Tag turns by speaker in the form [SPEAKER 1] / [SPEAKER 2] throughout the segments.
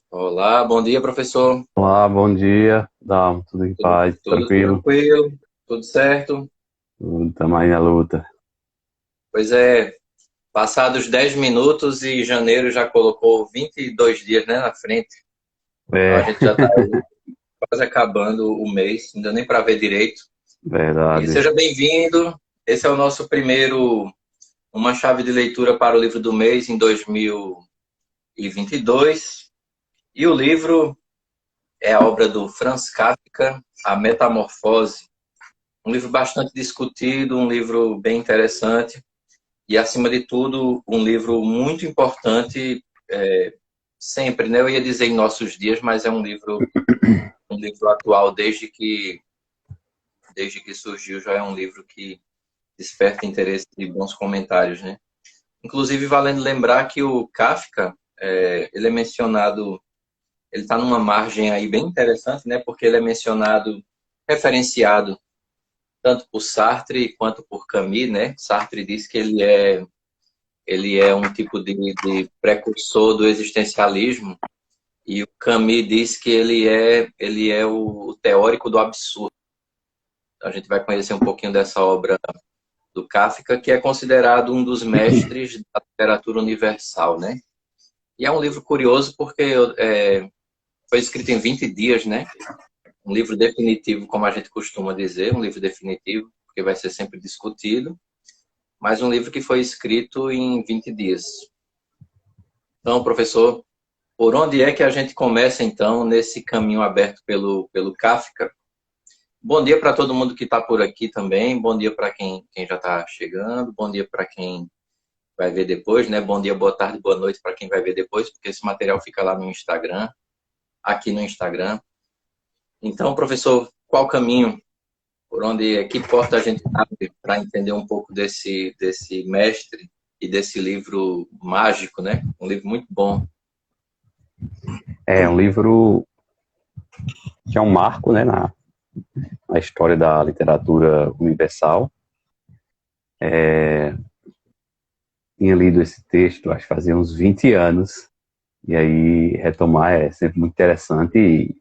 [SPEAKER 1] Olá, bom dia, professor.
[SPEAKER 2] Olá, bom dia. Tudo em paz,
[SPEAKER 1] Tudo
[SPEAKER 2] tranquilo?
[SPEAKER 1] tranquilo? Tudo certo?
[SPEAKER 2] Tudo também na luta.
[SPEAKER 1] Pois é, passados 10 minutos e janeiro já colocou 22 dias, né, na frente. Então a
[SPEAKER 2] É,
[SPEAKER 1] gente já está quase acabando o mês, não deu nem para ver direito. E
[SPEAKER 2] verdade.
[SPEAKER 1] seja bem-vindo. Esse é o nosso primeiro, uma chave de leitura para o livro do mês em 2022. E o livro é a obra do Franz Kafka, A Metamorfose. Um livro bastante discutido, um livro bem interessante. E, acima de tudo, um livro muito importante, sempre, né? Eu ia dizer em nossos dias, mas é um livro atual, desde que surgiu, já é um livro que desperta interesse e bons comentários, né? Inclusive, valendo lembrar que o Kafka, ele é mencionado, ele está numa margem aí bem interessante, né? Porque ele é mencionado, referenciado, tanto por Sartre quanto por Camus, né? Sartre diz que ele é um tipo de precursor do existencialismo, e o Camus diz que ele é o teórico do absurdo. Então, a gente vai conhecer um pouquinho dessa obra do Kafka, que é considerado um dos mestres da literatura universal, né? E é um livro curioso porque foi escrito em 20 dias, né? Um livro definitivo, como a gente costuma dizer, um livro definitivo, porque vai ser sempre discutido, mas um livro que foi escrito em 20 dias. Então, professor, por onde é que a gente começa, então, nesse caminho aberto pelo Kafka? Bom dia para todo mundo que está por aqui também. Bom dia para quem já está chegando. Bom dia para quem vai ver depois, né? Bom dia, boa tarde, boa noite para quem vai ver depois, porque esse material fica lá no Instagram, aqui no Instagram. Então, professor, qual caminho? Por onde, que porta a gente abre para entender um pouco desse mestre e desse livro mágico, né? Um livro muito bom.
[SPEAKER 2] É um livro que é um marco, né, na história da literatura universal. Tinha lido esse texto, acho que fazia uns 20 anos, e aí retomar é sempre muito interessante.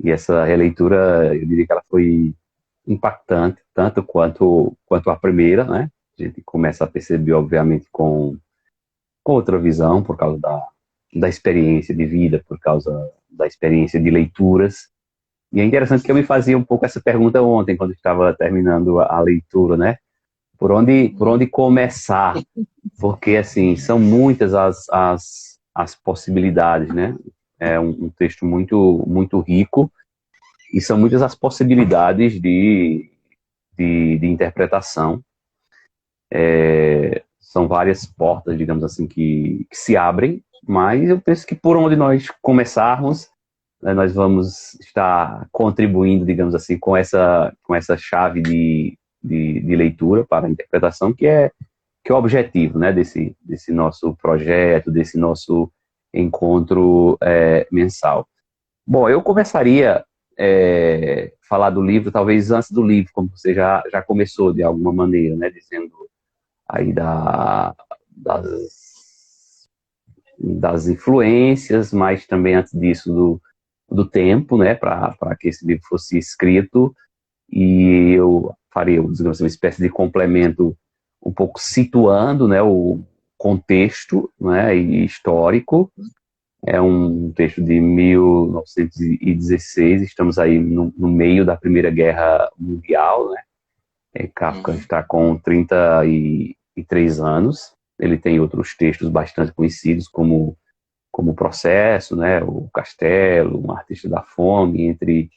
[SPEAKER 2] E essa releitura, eu diria que ela foi impactante, tanto quanto a primeira, né? A gente começa a perceber, obviamente, com outra visão, por causa da experiência de vida, por causa da experiência de leituras. E é interessante que eu me fazia um pouco essa pergunta ontem, quando estava terminando a leitura, né? Por onde começar? Porque, assim, são muitas as possibilidades, né? É um texto muito rico e são muitas as possibilidades de interpretação. São várias portas, digamos assim, que se abrem, mas eu penso que por onde nós começarmos, né, nós vamos estar contribuindo, digamos assim, com essa chave de leitura para a interpretação, que é o objetivo, né, desse nosso projeto, desse nosso encontro mensal. Bom, eu começaria falar do livro, talvez antes do livro, como você já começou de alguma maneira, né, dizendo aí das influências, mas também antes disso do tempo, né, para que esse livro fosse escrito, e eu faria, digamos assim, uma espécie de complemento um pouco situando, né, o contexto, né, histórico. É um texto de 1916, estamos aí no meio da Primeira Guerra Mundial, né? Kafka
[SPEAKER 1] Uhum.
[SPEAKER 2] está com 33 anos. Ele tem outros textos bastante conhecidos, como O Processo, né? O Castelo, Um Artista da Fome, entre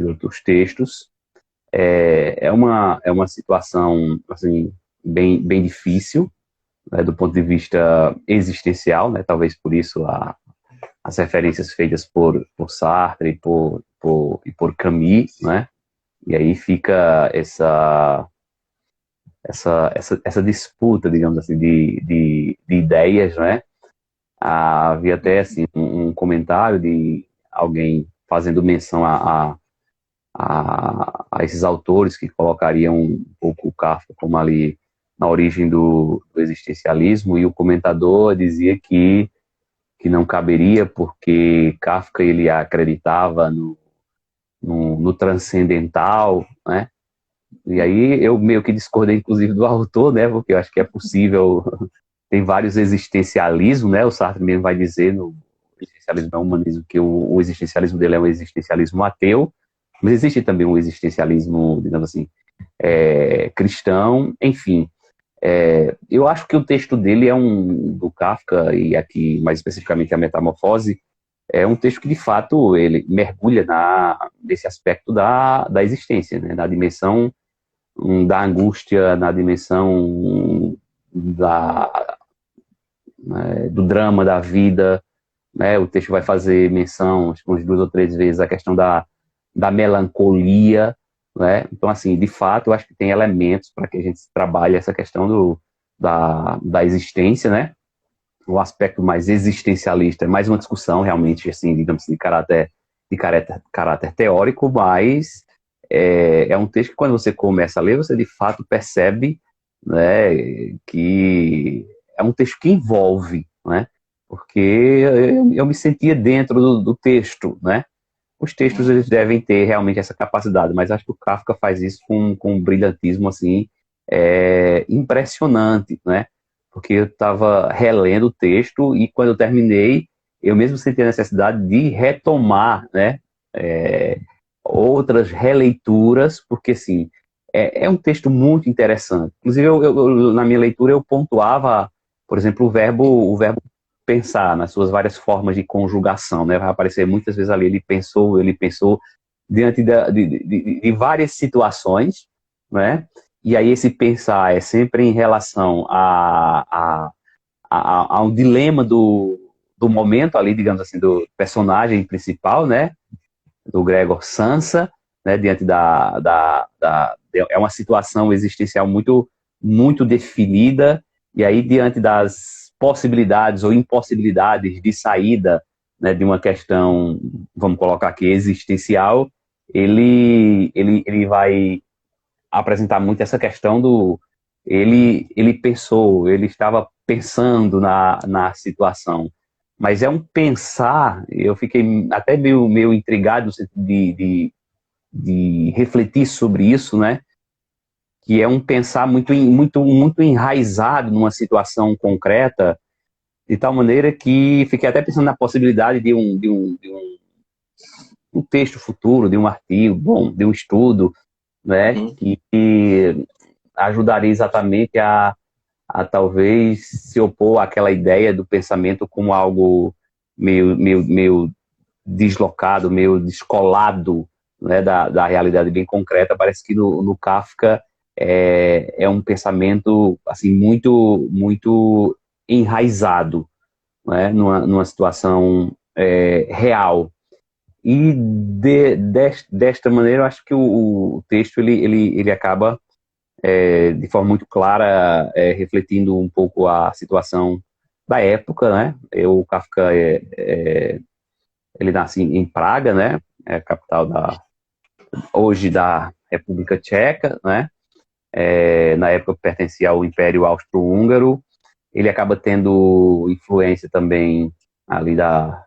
[SPEAKER 2] outros textos. É uma situação assim, bem difícil, né, do ponto de vista existencial, né? Talvez por isso as referências feitas por Sartre e por Camus, né? E aí fica essa disputa, digamos assim, de ideias, né? Havia até assim, um comentário de alguém fazendo menção a esses autores que colocariam um pouco o Kafka como ali na origem do existencialismo, e o comentador dizia que que não caberia, porque Kafka ele acreditava no transcendental, né? E aí eu meio que discordei, inclusive, do autor, né? Porque eu acho que é possível, tem vários existencialismos, né? O Sartre mesmo vai dizer no Existencialismo é Humanismo que o existencialismo dele é um existencialismo ateu, mas existe também um existencialismo, digamos assim, cristão, enfim. Eu acho que o texto dele do Kafka, e aqui mais especificamente a Metamorfose, é um texto que de fato ele mergulha nesse aspecto da existência, né? Na dimensão da angústia, na dimensão do drama da vida, né? O texto vai fazer menção, acho que umas 2 ou 3 vezes, a questão da melancolia, né? Então, assim, de fato, eu acho que tem elementos para que a gente trabalhe essa questão da existência, né? O aspecto mais existencialista é mais uma discussão, realmente, assim, digamos, de caráter teórico, mas é um texto que, quando você começa a ler, você de fato percebe, né, que é um texto que envolve, né? Porque eu me sentia dentro do texto, né? Os textos eles devem ter realmente essa capacidade, mas acho que o Kafka faz isso com um brilhantismo assim impressionante, né? Porque eu estava relendo o texto e quando eu terminei, eu mesmo senti a necessidade de retomar, né? Outras releituras, porque assim é um texto muito interessante. Inclusive, na minha leitura eu pontuava, por exemplo, o verbo pensar nas suas várias formas de conjugação, né? Vai aparecer muitas vezes ali, ele pensou diante de várias situações, né? E aí esse pensar é sempre em relação a um dilema do momento ali, digamos assim, do personagem principal, né? Do Gregor Samsa, né? Diante é uma situação existencial muito, muito definida, e aí diante das possibilidades ou impossibilidades de saída, né, de uma questão, vamos colocar aqui, existencial, ele vai apresentar muito essa questão ele pensou, ele estava pensando na situação, mas é um pensar, eu fiquei até meio intrigado no sentido de refletir sobre isso, né? Que é um pensar muito, muito, muito enraizado numa situação concreta, de tal maneira que fiquei até pensando na possibilidade de um texto futuro, de um artigo, bom, de um estudo, né, que ajudaria exatamente a talvez se opor àquela ideia do pensamento como algo meio deslocado, meio descolado, né, da realidade bem concreta. Parece que no Kafka é um pensamento assim muito muito enraizado, né, numa situação real. E desta maneira, eu acho que o texto ele acaba de forma muito clara refletindo um pouco a situação da época, né? O Kafka ele nasce em Praga, né? É a capital hoje da República Tcheca, né? Na época pertencia ao Império Austro-Húngaro. Ele acaba tendo influência também ali da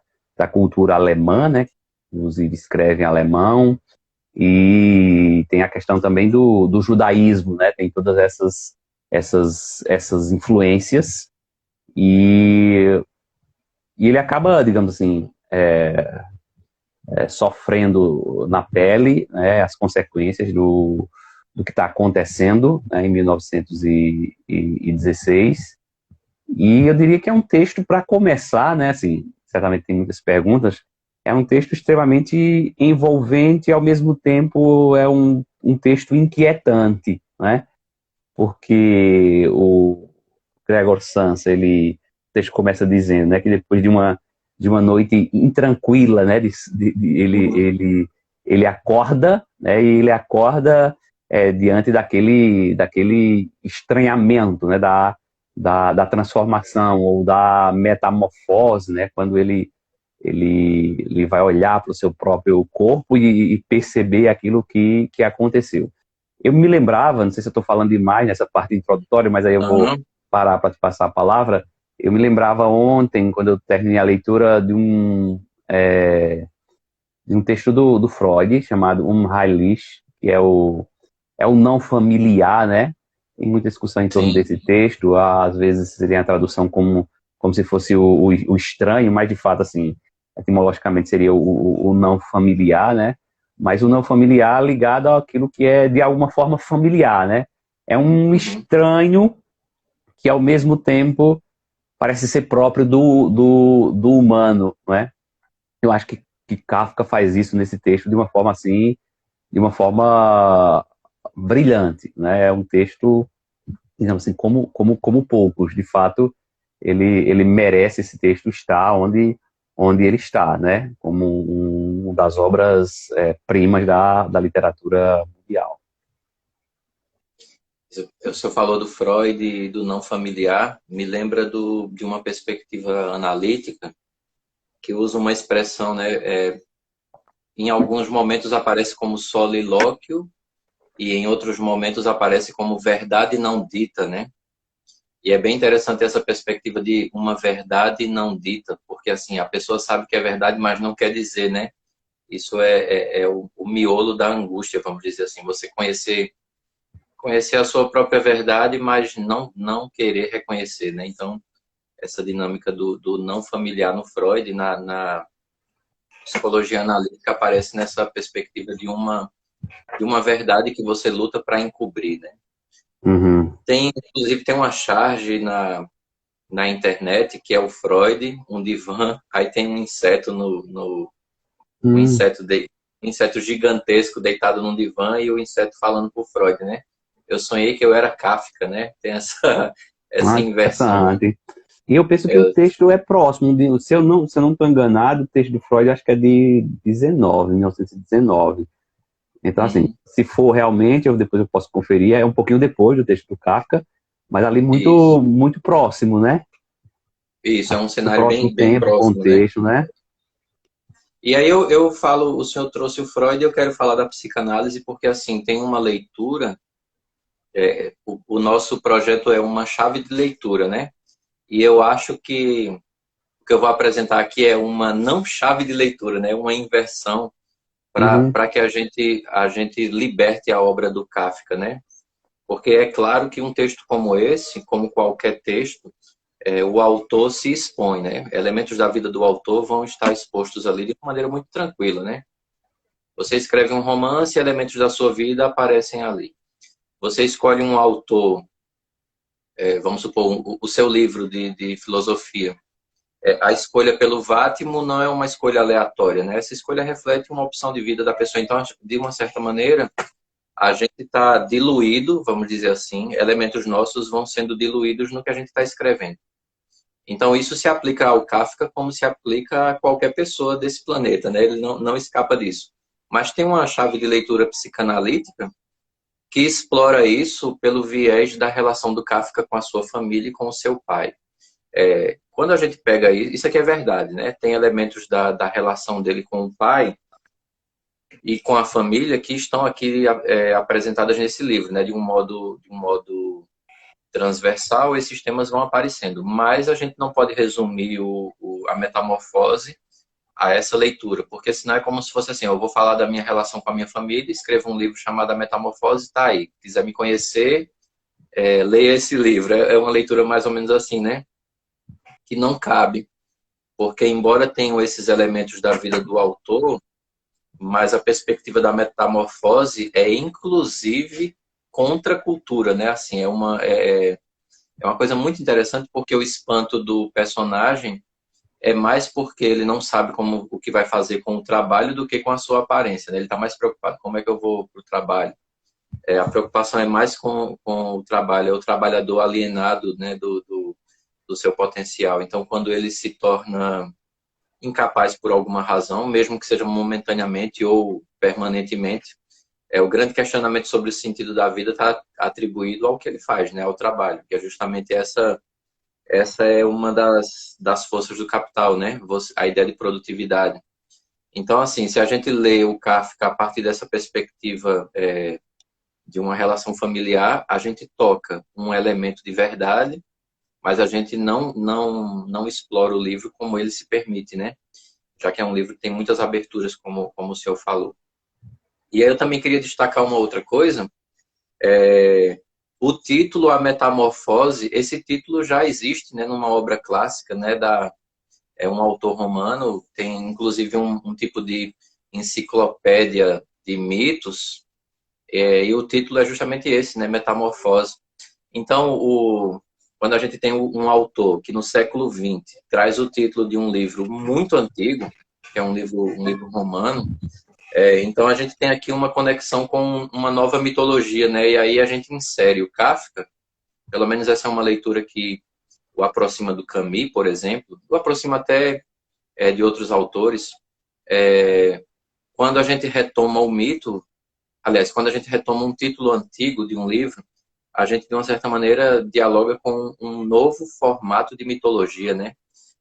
[SPEAKER 2] cultura alemã, né? Inclusive escreve em alemão, e tem a questão também do judaísmo, né? Tem todas essas influências, e ele acaba, digamos assim, sofrendo na pele, né, as consequências do que está acontecendo, né, em 1916. E eu diria que é um texto, para começar, né, assim, certamente tem muitas perguntas, é um texto extremamente envolvente e, ao mesmo tempo, é um texto inquietante, né? Porque o Gregor Samsa, o texto começa dizendo, né, que depois de uma noite intranquila, né, ele acorda, né, e ele acorda diante daquele estranhamento, né, da transformação ou da metamorfose, né, quando ele vai olhar para o seu próprio corpo e perceber aquilo que aconteceu. Eu me lembrava, não sei se eu estou falando demais nessa parte introdutória, mas aí eu vou parar para te passar a palavra. eu me lembrava ontem, quando eu terminei a leitura de um texto do Freud, chamado Unheimlich, que é o não familiar, né? Tem muita discussão em torno
[SPEAKER 1] Sim.
[SPEAKER 2] desse texto, às vezes seria a tradução como se fosse o estranho, mas de fato, assim, etimologicamente seria o não familiar, né? Mas o não familiar ligado àquilo que é de alguma forma familiar, né? É um
[SPEAKER 1] Uhum.
[SPEAKER 2] estranho que ao mesmo tempo parece ser próprio do humano, não é? Eu acho que Kafka faz isso nesse texto de uma forma assim, de uma forma brilhante, né? É um texto, digamos assim, como poucos. De fato, ele merece esse texto estar onde ele está, né? Como uma das obras primas da literatura mundial.
[SPEAKER 1] O senhor falou do Freud e do não familiar, me lembra de uma perspectiva analítica que usa uma expressão, né? Em alguns momentos aparece como solilóquio e em outros momentos aparece como verdade não dita, né? E é bem interessante essa perspectiva de uma verdade não dita, porque assim, a pessoa sabe que é verdade, mas não quer dizer, né? Isso é o miolo da angústia, vamos dizer assim. Você conhecer a sua própria verdade, mas não querer reconhecer, né? Então, essa dinâmica do não familiar no Freud, na psicologia analítica, aparece nessa perspectiva de uma verdade que você luta para encobrir, né?
[SPEAKER 2] Uhum.
[SPEAKER 1] Inclusive, tem uma charge na internet que é o Freud, um divã, aí tem um inseto um
[SPEAKER 2] Hum.
[SPEAKER 1] inseto gigantesco deitado num divã e o inseto falando pro Freud, né? Eu sonhei que eu era Kafka, né? Tem essa
[SPEAKER 2] Ah,
[SPEAKER 1] inversão, né?
[SPEAKER 2] interessante. E eu penso que o
[SPEAKER 1] Eu,
[SPEAKER 2] texto é próximo, se eu não estou enganado, o texto do Freud acho que é de 1919. Então, assim,
[SPEAKER 1] uhum,
[SPEAKER 2] se for realmente, depois eu posso conferir, é um pouquinho depois do texto do Kafka, mas ali
[SPEAKER 1] isso.
[SPEAKER 2] muito próximo, né?
[SPEAKER 1] Isso, é um
[SPEAKER 2] O
[SPEAKER 1] cenário
[SPEAKER 2] próximo
[SPEAKER 1] bem
[SPEAKER 2] tempo,
[SPEAKER 1] próximo, né?
[SPEAKER 2] contexto, né?
[SPEAKER 1] E aí eu falo, o senhor trouxe o Freud, eu quero falar da psicanálise, porque assim, tem uma leitura, o nosso projeto é uma chave de leitura, né? E eu acho que o que eu vou apresentar aqui é uma não chave de leitura, né? Uma inversão
[SPEAKER 2] Uhum,
[SPEAKER 1] para que a gente liberte a obra do Kafka, né? Porque é claro que um texto como esse, como qualquer texto, o autor se expõe, né? Elementos da vida do autor vão estar expostos ali de uma maneira muito tranquila, né? Você escreve um romance, elementos da sua vida aparecem ali. Você escolhe um autor, vamos supor, o seu livro de filosofia. A escolha pelo Vátimo não é uma escolha aleatória, né? Essa escolha reflete uma opção de vida da pessoa. Então, de uma certa maneira, a gente está diluído, vamos dizer assim, elementos nossos vão sendo diluídos no que a gente está escrevendo. Então, isso se aplica ao Kafka como se aplica a qualquer pessoa desse planeta, né? Ele não escapa disso. Mas tem uma chave de leitura psicanalítica que explora isso pelo viés da relação do Kafka com a sua família e com o seu pai. Quando a gente pega isso aqui é verdade, né? Tem elementos da relação dele com o pai e com a família que estão aqui apresentadas nesse livro, né? De um modo transversal, esses temas vão aparecendo, mas a gente não pode resumir a metamorfose a essa leitura, porque senão é como se fosse assim, eu vou falar da minha relação com a minha família, escrevo um livro chamado A Metamorfose, tá aí, quiser me conhecer, leia esse livro, é uma leitura mais ou menos assim, né, que não cabe, porque embora tenham esses elementos da vida do autor, mas a perspectiva da metamorfose é inclusive contra a cultura, né, assim, é uma coisa muito interessante porque o espanto do personagem é mais porque ele não sabe o que vai fazer com o trabalho do que com a sua aparência, né? Ele está mais preocupado, como é que eu vou para o trabalho? A preocupação é mais com o trabalho, é o trabalhador alienado, né, do seu potencial. Então, quando ele se torna incapaz por alguma razão, mesmo que seja momentaneamente ou permanentemente, o grande questionamento sobre o sentido da vida está atribuído ao que ele faz, né, ao trabalho, que é justamente essa é uma das forças do capital, né? A ideia de produtividade. Então, assim, se a gente lê o Kafka a partir dessa perspectiva de uma relação familiar, a gente toca um elemento de verdade mas a gente não explora o livro como ele se permite, né? Já que é um livro que tem muitas aberturas, como o senhor falou. E aí eu também queria destacar uma outra coisa. O título A Metamorfose, esse título já existe, né, numa obra clássica, né, é um autor romano, tem inclusive um tipo de enciclopédia de mitos, e o título é justamente esse, né, Metamorfose. Então, quando a gente tem um autor que no século XX traz o título de um livro muito antigo, que é um livro romano, então a gente tem aqui uma conexão com uma nova mitologia, né? E aí a gente insere o Kafka, pelo menos essa é uma leitura que o aproxima do Camus, por exemplo, o aproxima até de outros autores. Quando a gente retoma o mito, aliás, quando a gente retoma um título antigo de um livro, a gente, de uma certa maneira, dialoga com um novo formato de mitologia, né?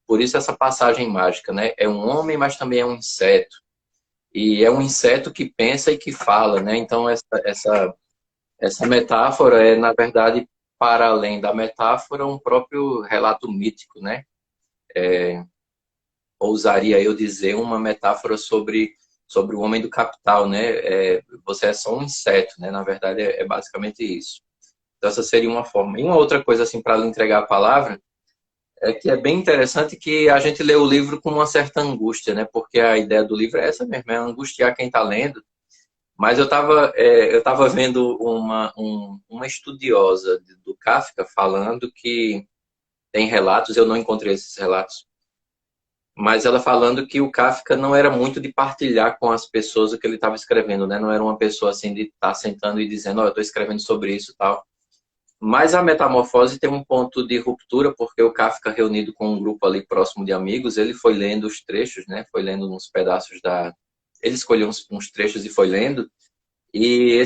[SPEAKER 1] Por isso essa passagem mágica, né? É um homem, mas também é um inseto. E é um inseto que pensa e que fala, né? Então, essa metáfora é, na verdade, para além da metáfora, um próprio relato mítico, né? Ousaria eu dizer uma metáfora sobre o homem do capital, né? Você é só um inseto, né? Na verdade, é basicamente isso. Então, essa seria uma forma. E uma outra coisa, assim, para lhe entregar a palavra, é que é bem interessante que a gente lê o livro com uma certa angústia, né? Porque a ideia do livro é essa mesmo, é angustiar quem está lendo. Mas eu tava vendo uma estudiosa do Kafka falando que tem relatos, eu não encontrei esses relatos, mas ela falando que o Kafka não era muito de partilhar com as pessoas o que ele estava escrevendo, né? Não era uma pessoa assim de estar sentando e dizendo, eu estou escrevendo sobre isso e tal. Mas a Metamorfose tem um ponto de ruptura, porque o Kafka, reunido com um grupo ali próximo de amigos, ele foi lendo os trechos, né? Foi lendo uns pedaços da... Ele escolheu uns trechos e foi lendo. E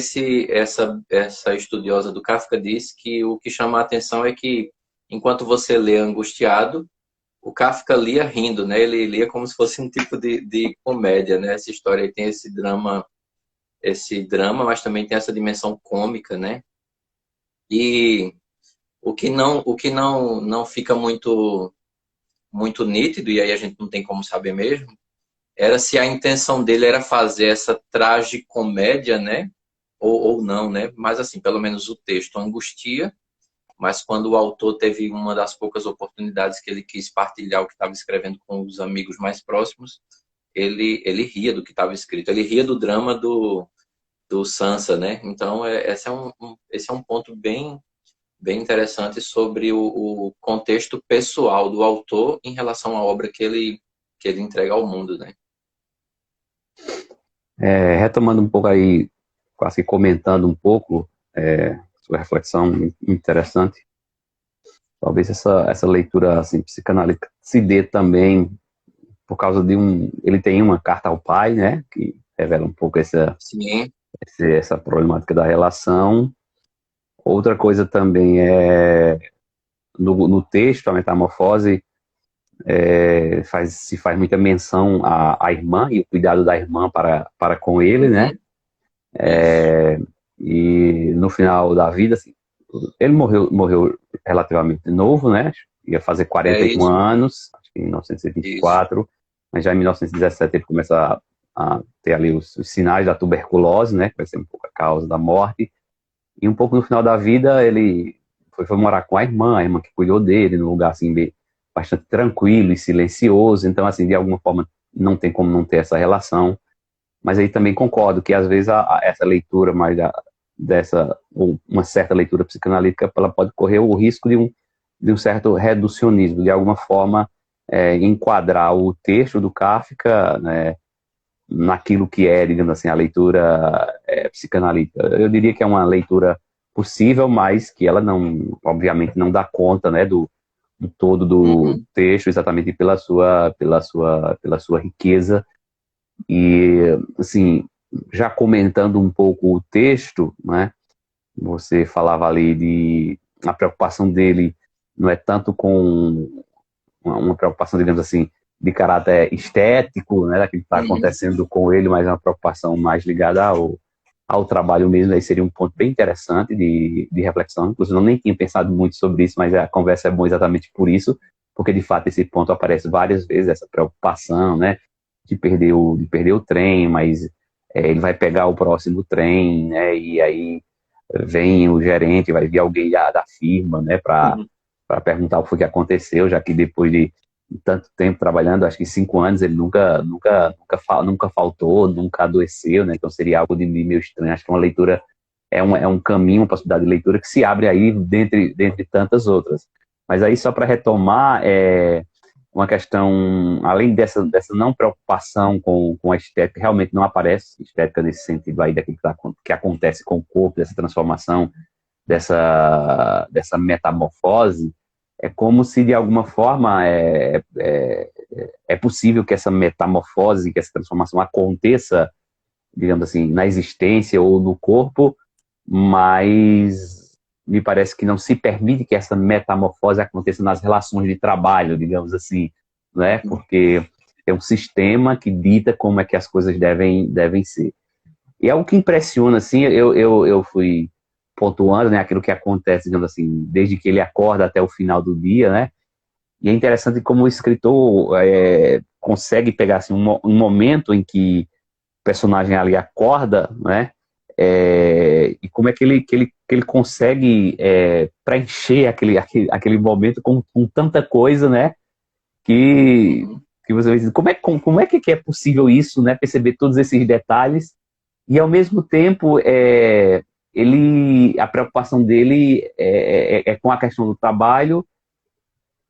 [SPEAKER 1] essa estudiosa do Kafka diz que o que chama a atenção é que, enquanto você lê angustiado, o Kafka lia rindo, né? Ele lia como se fosse um tipo de comédia, né? Essa história aí tem esse drama, mas também tem essa dimensão cômica, né? E o que não fica muito nítido, e aí a gente não tem como saber mesmo, era se a intenção dele era fazer essa tragicomédia, né? Ou não, né? Mas assim, pelo menos o texto angustia, mas quando o autor teve uma das poucas oportunidades que ele quis partilhar o que estava escrevendo com os amigos mais próximos, ele ria do que estava escrito, ele ria do drama do Sansa, né? Então, esse é um ponto bem interessante sobre o contexto pessoal do autor em relação à obra que ele entrega ao mundo, né?
[SPEAKER 2] Retomando um pouco aí, quase comentando um pouco sua reflexão interessante. Talvez essa leitura assim, psicanalítica se dê também por causa de ele tem uma carta ao pai, né, que revela um pouco
[SPEAKER 1] Sim.
[SPEAKER 2] essa problemática da relação. Outra coisa também é no texto, a Metamorfose, se faz muita menção à irmã e o cuidado da irmã para com ele, né? E no final da vida, assim, ele morreu relativamente novo, né? Ia fazer 41 anos, acho que em 1924, isso. Mas já em 1917 ele começa a ter ali os sinais da tuberculose, né? Que vai ser um pouco a causa da morte. E um pouco no final da vida ele foi morar com a irmã que cuidou dele, num lugar assim bastante tranquilo e silencioso. Então, assim, de alguma forma não tem como não ter essa relação. Mas aí também concordo que às vezes essa leitura mais ou uma certa leitura psicanalítica, ela pode correr o risco de um certo reducionismo, de alguma forma enquadrar o texto do Kafka, né, naquilo que é, digamos assim, a leitura psicanalítica. Eu diria que é uma leitura possível, mas que ela não, obviamente, não dá conta, né, do todo do texto, exatamente pela sua riqueza. E, assim, já comentando um pouco o texto, né, você falava ali a preocupação dele não é tanto com uma preocupação, digamos assim, de caráter estético, né, daquilo que está acontecendo com ele, mas é uma preocupação mais ligada ao trabalho mesmo, aí seria um ponto bem interessante de reflexão. Inclusive, eu nem tinha pensado muito sobre isso, mas a conversa é boa exatamente por isso, porque de fato esse ponto aparece várias vezes, essa preocupação, né, de perder o trem, mas ele vai pegar o próximo trem, né, e aí vem o gerente, vai vir alguém da firma, né, para perguntar o que foi que aconteceu, já que depois de tanto tempo trabalhando, acho que 5 anos, ele nunca faltou, nunca adoeceu, né? Então seria algo de meio estranho. Acho que uma leitura é um caminho, uma possibilidade de leitura que se abre aí dentre tantas outras. Mas aí, só para retomar, uma questão, além dessa não preocupação com a estética, realmente não aparece estética nesse sentido aí daquilo que acontece com o corpo, dessa transformação, dessa metamorfose. É como se, de alguma forma, é possível que essa metamorfose, que essa transformação aconteça, digamos assim, na existência ou no corpo, mas me parece que não se permite que essa metamorfose aconteça nas relações de trabalho, digamos assim, né? Porque é um sistema que dita como é que as coisas devem ser. E é o que impressiona, assim, eu fui pontuando, né, aquilo que acontece, digamos assim, desde que ele acorda até o final do dia, né? E é interessante como o escritor consegue pegar assim, um momento em que o personagem ali acorda, né? E como é que ele consegue preencher aquele momento com tanta coisa, né? Que, que você diz, como é que é possível isso, né? Perceber todos esses detalhes e, ao mesmo tempo, a preocupação dele é com a questão do trabalho,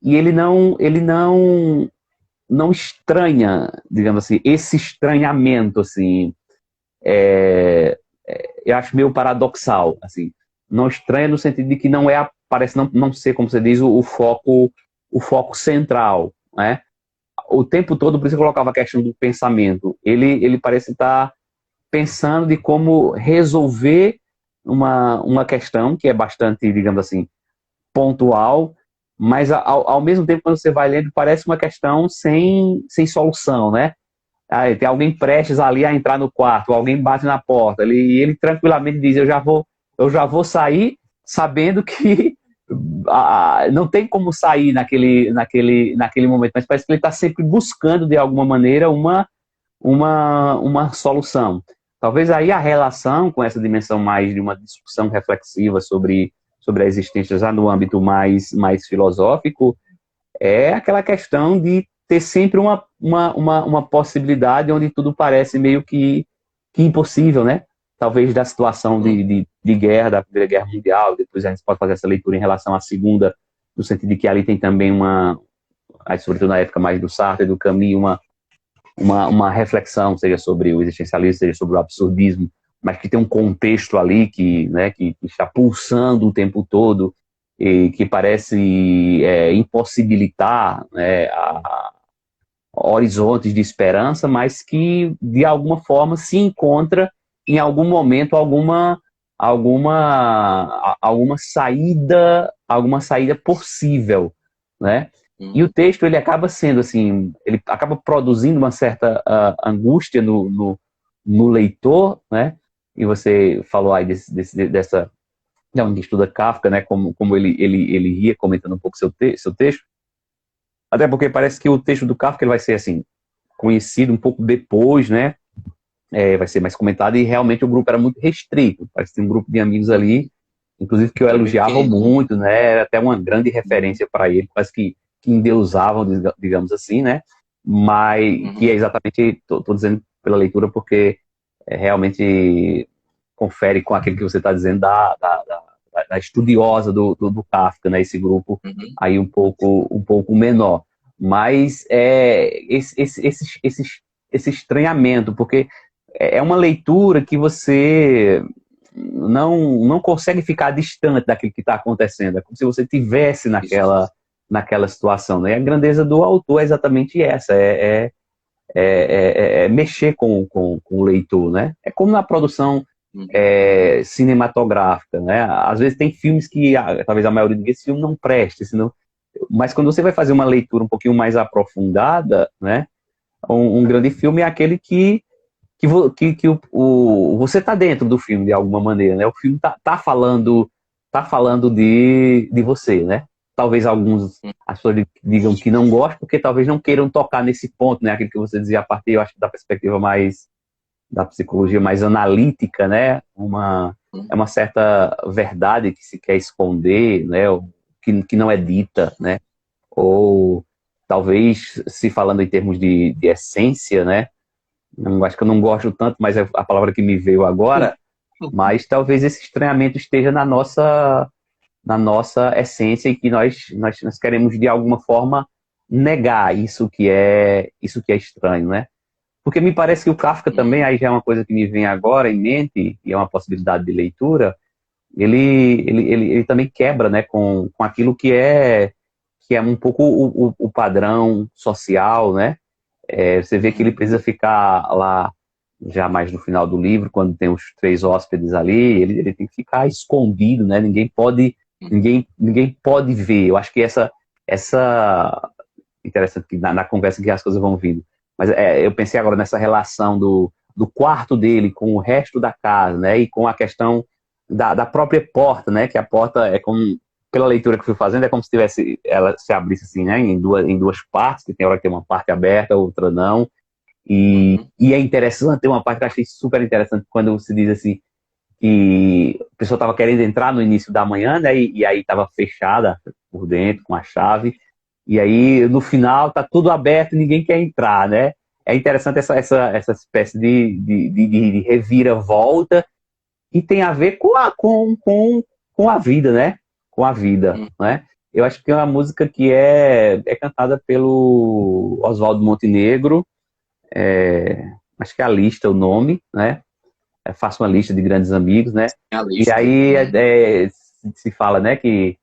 [SPEAKER 2] e ele não estranha, digamos assim, esse estranhamento, assim, eu acho meio paradoxal, assim, não estranha no sentido de que parece não ser, como você diz, o foco central, né? O tempo todo, por isso eu colocava a questão do pensamento, ele parece estar pensando de como resolver uma questão que é bastante, digamos assim, pontual, mas ao mesmo tempo, quando você vai lendo, parece uma questão sem solução, né? Aí tem alguém prestes ali a entrar no quarto, alguém bate na porta, e ele tranquilamente diz, eu já vou sair sabendo que não tem como sair naquele momento, mas parece que ele está sempre buscando, de alguma maneira, uma solução. Talvez aí a relação com essa dimensão mais de uma discussão reflexiva sobre a existência já no âmbito mais filosófico é aquela questão de ter sempre uma possibilidade onde tudo parece meio que impossível, né? Talvez da situação de guerra, da Primeira Guerra Mundial, depois a gente pode fazer essa leitura em relação à Segunda, no sentido de que ali tem também sobretudo na época mais do Sartre e do Camus, uma reflexão, seja sobre o existencialismo, seja sobre o absurdismo, mas que tem um contexto ali né, que está pulsando o tempo todo e que parece impossibilitar, né, horizontes de esperança, mas que, de alguma forma, se encontra em algum momento alguma saída possível, né? E o texto, ele acaba sendo assim, ele acaba produzindo uma certa angústia no leitor, né? E você falou aí dessa onde estuda Kafka, né? Como ele ria comentando um pouco seu texto, até porque parece que o texto do Kafka ele vai ser assim conhecido um pouco depois, né? Vai ser mais comentado, e realmente o grupo era muito restrito. Parece que tem um grupo de amigos ali, inclusive, que eu elogiava muito, né? Era até uma grande referência para ele, quase que endeusavam, digamos assim, né? Mas que é exatamente, estou dizendo pela leitura, porque realmente confere com aquilo que você está dizendo da estudiosa do Kafka, né? Esse grupo aí um pouco menor. Mas esse estranhamento, porque é uma leitura que você não consegue ficar distante daquilo que está acontecendo. É como se você estivesse naquela situação, né? E a grandeza do autor é exatamente essa, mexer com o leitor, né? É como na produção cinematográfica, né? Às vezes tem filmes que, talvez a maioria desses filmes não preste, mas quando você vai fazer uma leitura um pouquinho mais aprofundada, né? Um grande filme é aquele que você está dentro do filme de alguma maneira, né? O filme tá falando de você, né? Talvez alguns as pessoas digam que não gostam, porque talvez não queiram tocar nesse ponto, né? Aquilo que você dizia a partir, eu acho, da perspectiva mais da psicologia mais analítica, né? É uma certa verdade que se quer esconder, né? Ou que não é dita, né? Ou talvez, se falando em termos de essência, né? Não, acho que eu não gosto tanto, mas é a palavra que me veio agora, mas talvez esse estranhamento esteja na nossa essência e que nós queremos, de alguma forma, negar isso que é estranho, né? Porque me parece que o Kafka também, aí já é uma coisa que me vem agora em mente, e é uma possibilidade de leitura, ele também quebra, né, com aquilo que é um pouco o padrão social, né? Você vê que ele precisa ficar lá, já mais no final do livro, quando tem os três hóspedes ali, ele tem que ficar escondido, né? Ninguém pode ver. Eu acho que essa interessante que na conversa que as coisas vão vindo. Mas eu pensei agora nessa relação do quarto dele com o resto da casa, né? E com a questão da própria porta, né? Que a porta é como, pela leitura que eu fui fazendo, é como se tivesse, ela se abrisse assim, né? Em duas partes, que tem hora que tem uma parte aberta, outra não. E é interessante, tem uma parte que eu achei super interessante quando se diz assim, que a pessoa estava querendo entrar no início da manhã, né? E aí estava fechada por dentro com a chave. E aí no final tá tudo aberto, ninguém quer entrar, né? É interessante essa espécie de reviravolta e tem a ver com a vida, né? Com a vida, né? Eu acho que é uma música que é cantada pelo Oswaldo Montenegro, acho que é A Lista o nome, né? Faço uma lista de grandes amigos, né?
[SPEAKER 1] A
[SPEAKER 2] E
[SPEAKER 1] lista.
[SPEAKER 2] aí se fala, né, que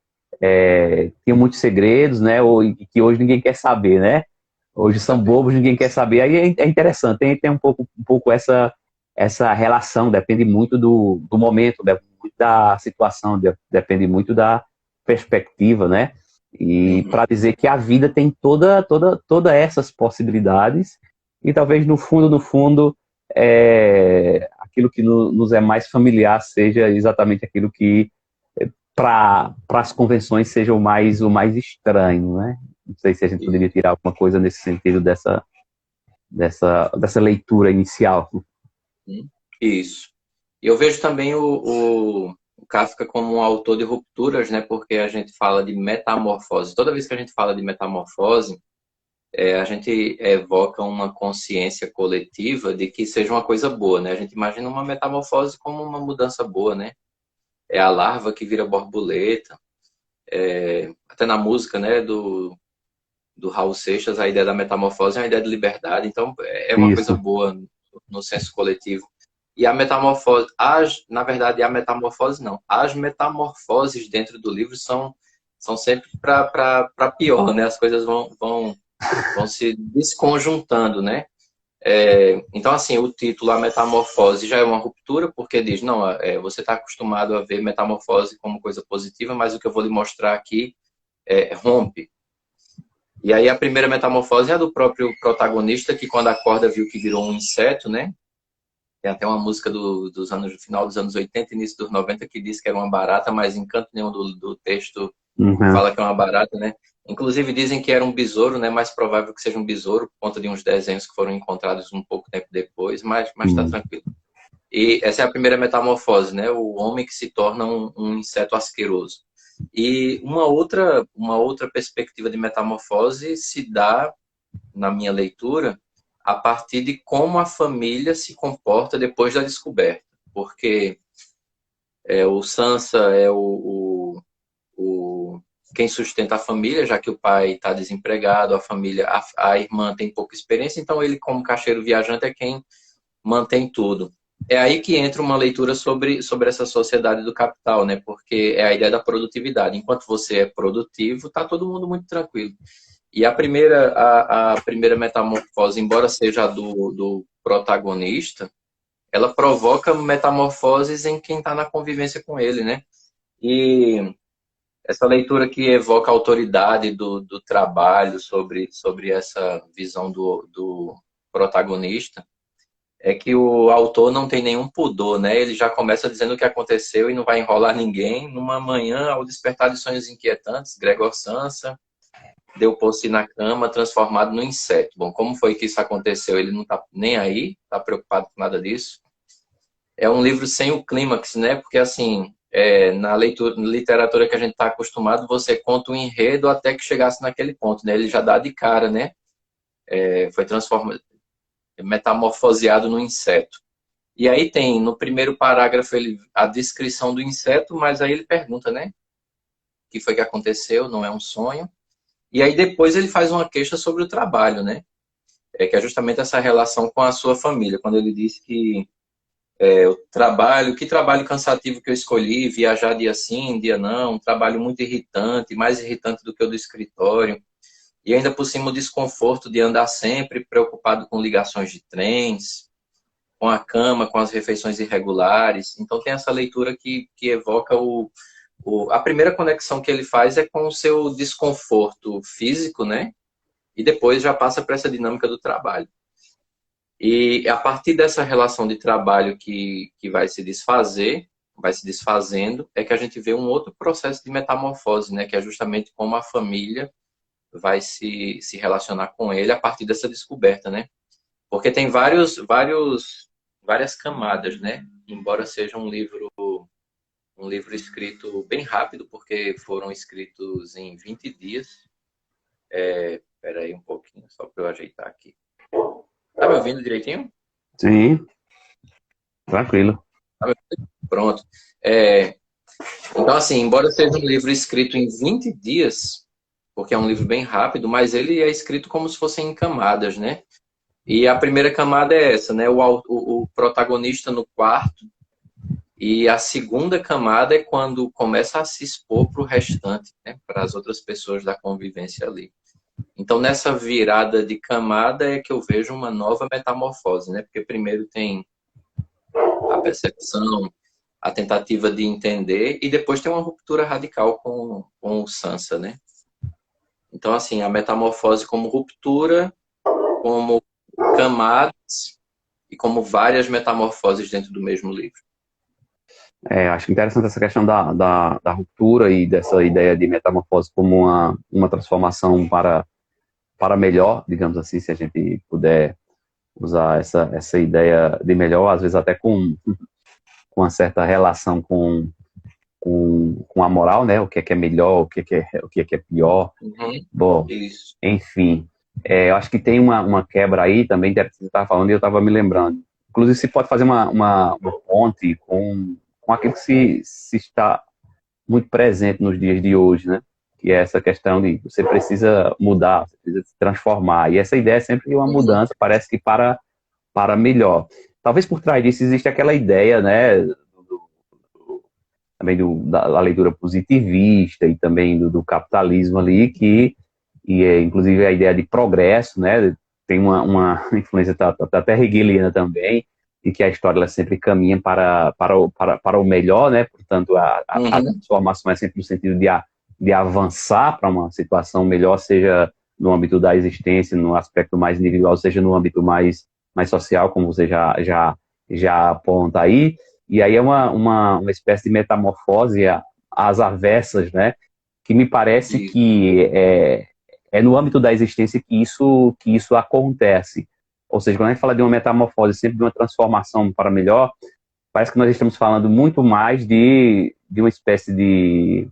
[SPEAKER 2] tinha muitos segredos, né? E que hoje ninguém quer saber, né? Hoje são bobos, ninguém quer saber. Aí é interessante, tem um pouco essa relação, depende muito do momento, depende muito da situação, depende muito da perspectiva, né? E para dizer que a vida tem todas essas possibilidades e talvez no fundo, aquilo que nos é mais familiar seja exatamente aquilo que para as convenções seja o mais estranho, né? Não sei se a gente poderia tirar alguma coisa nesse sentido dessa leitura inicial.
[SPEAKER 1] Isso. E eu vejo também o Kafka como um autor de rupturas, né? Porque a gente fala de metamorfose. Toda vez que a gente fala de metamorfose, a gente evoca uma consciência coletiva de que seja uma coisa boa, né? A gente imagina uma metamorfose como uma mudança boa, né? É a larva que vira borboleta. Até na música, né? Do Raul Seixas, a ideia da metamorfose é uma ideia de liberdade. Então, é uma coisa
[SPEAKER 2] Isso,
[SPEAKER 1] boa no senso coletivo. E a metamorfose, na verdade, a metamorfose não. As metamorfoses dentro do livro são sempre para pior, né? As coisas vão se desconjuntando, né? Então, assim, o título A Metamorfose já é uma ruptura, porque diz, não, você está acostumado a ver metamorfose como coisa positiva, mas o que eu vou lhe mostrar aqui rompe. E aí a primeira metamorfose é a do próprio protagonista, que quando acorda viu que virou um inseto, né? Tem até uma música do final dos anos 80, início dos 90, que diz que era uma barata, mas em canto nenhum do texto
[SPEAKER 2] uhum,
[SPEAKER 1] fala que é uma barata, né? Inclusive dizem que era um besouro, né? Mais provável que seja um besouro, por conta de uns desenhos que foram encontrados um pouco tempo depois, mas tá tranquilo. E essa é a primeira metamorfose, né? O homem que se torna um inseto asqueroso. E uma outra perspectiva de metamorfose se dá, na minha leitura, a partir de como a família se comporta depois da descoberta. Porque o Sansa é quem sustenta a família, já que o pai está desempregado, a irmã tem pouca experiência, então ele, como caixeiro viajante, é quem mantém tudo. É aí que entra uma leitura sobre essa sociedade do capital, né? Porque é a ideia da produtividade. Enquanto você é produtivo, tá todo mundo muito tranquilo. E a primeira metamorfose, embora seja a do protagonista, ela provoca metamorfoses em quem está na convivência com ele, né? E essa leitura que evoca a autoridade do trabalho sobre essa visão do protagonista, é que o autor não tem nenhum pudor, né? Ele já começa dizendo o que aconteceu e não vai enrolar ninguém. Numa manhã, ao despertar de sonhos inquietantes, Gregor Samsa deu por si na cama, transformado num inseto. Bom, como foi que isso aconteceu? Ele não está nem aí, está preocupado com nada disso. É um livro sem o clímax, né? Porque, assim, na literatura que a gente está acostumado, você conta o enredo até que chegasse naquele ponto, né? Ele já dá de cara, né? Foi transformado, metamorfoseado no inseto. E aí tem, no primeiro parágrafo, a descrição do inseto, mas aí ele pergunta, né? O que foi que aconteceu? Não é um sonho. E aí depois ele faz uma queixa sobre o trabalho, né? Que é justamente essa relação com a sua família. Quando ele diz que que trabalho cansativo que eu escolhi, viajar dia sim, dia não, um trabalho muito irritante, mais irritante do que o do escritório. E ainda por cima o desconforto de andar sempre preocupado com ligações de trens, com a cama, com as refeições irregulares. Então tem essa leitura que evoca a primeira conexão que ele faz é com o seu desconforto físico, né? E depois já passa para essa dinâmica do trabalho. E a partir dessa relação de trabalho que vai se desfazendo, é que a gente vê um outro processo de metamorfose, né? Que é justamente como a família vai se relacionar com ele a partir dessa descoberta, né? Porque tem várias camadas, né? Embora seja um livro escrito bem rápido, porque foram escritos em 20 dias. Espera aí um pouquinho, só para eu ajeitar aqui. Tá me ouvindo direitinho?
[SPEAKER 2] Sim, tranquilo.
[SPEAKER 1] Tá me ouvindo? Pronto. Então, assim, embora seja um livro escrito em 20 dias, porque é um livro bem rápido, mas ele é escrito como se fossem em camadas, né? E a primeira camada é essa, né? O protagonista no quarto. E a segunda camada é quando começa a se expor para o restante, né? Para as outras pessoas da convivência ali. Então, nessa virada de camada é que eu vejo uma nova metamorfose, né? Porque primeiro tem a percepção, a tentativa de entender, e depois tem uma ruptura radical com o Sansa, né? Então, assim, a metamorfose como ruptura, como camadas e como várias metamorfoses dentro do mesmo livro.
[SPEAKER 2] Acho interessante essa questão da ruptura e dessa ideia de metamorfose como uma transformação para melhor, digamos assim, se a gente puder usar essa ideia de melhor, às vezes até com uma certa relação com a moral, né? O que é melhor, o que é pior.
[SPEAKER 1] Uhum.
[SPEAKER 2] Bom,
[SPEAKER 1] Isso.
[SPEAKER 2] enfim, eu acho que tem uma quebra aí também, que você estava falando e eu estava me lembrando. Inclusive, se pode fazer uma ponte com aquilo que se está muito presente nos dias de hoje, né? Que é essa questão de você precisa mudar, você precisa se transformar. E essa ideia é sempre uma mudança, parece que para melhor. Talvez por trás disso existe aquela ideia, né? Também da leitura positivista e também do capitalismo ali, inclusive a ideia de progresso, né? Tem uma influência até hegeliana também, e que a história ela sempre caminha para o melhor, né? Portanto, a transformação é sempre no sentido de avançar para uma situação melhor, seja no âmbito da existência, no aspecto mais individual, seja no âmbito mais social, como você já aponta aí. E aí é uma espécie de metamorfose às avessas, né? Que me parece que é no âmbito da existência que isso acontece. Ou seja, quando a gente fala de uma metamorfose, sempre de uma transformação para melhor, parece que nós estamos falando muito mais de uma espécie de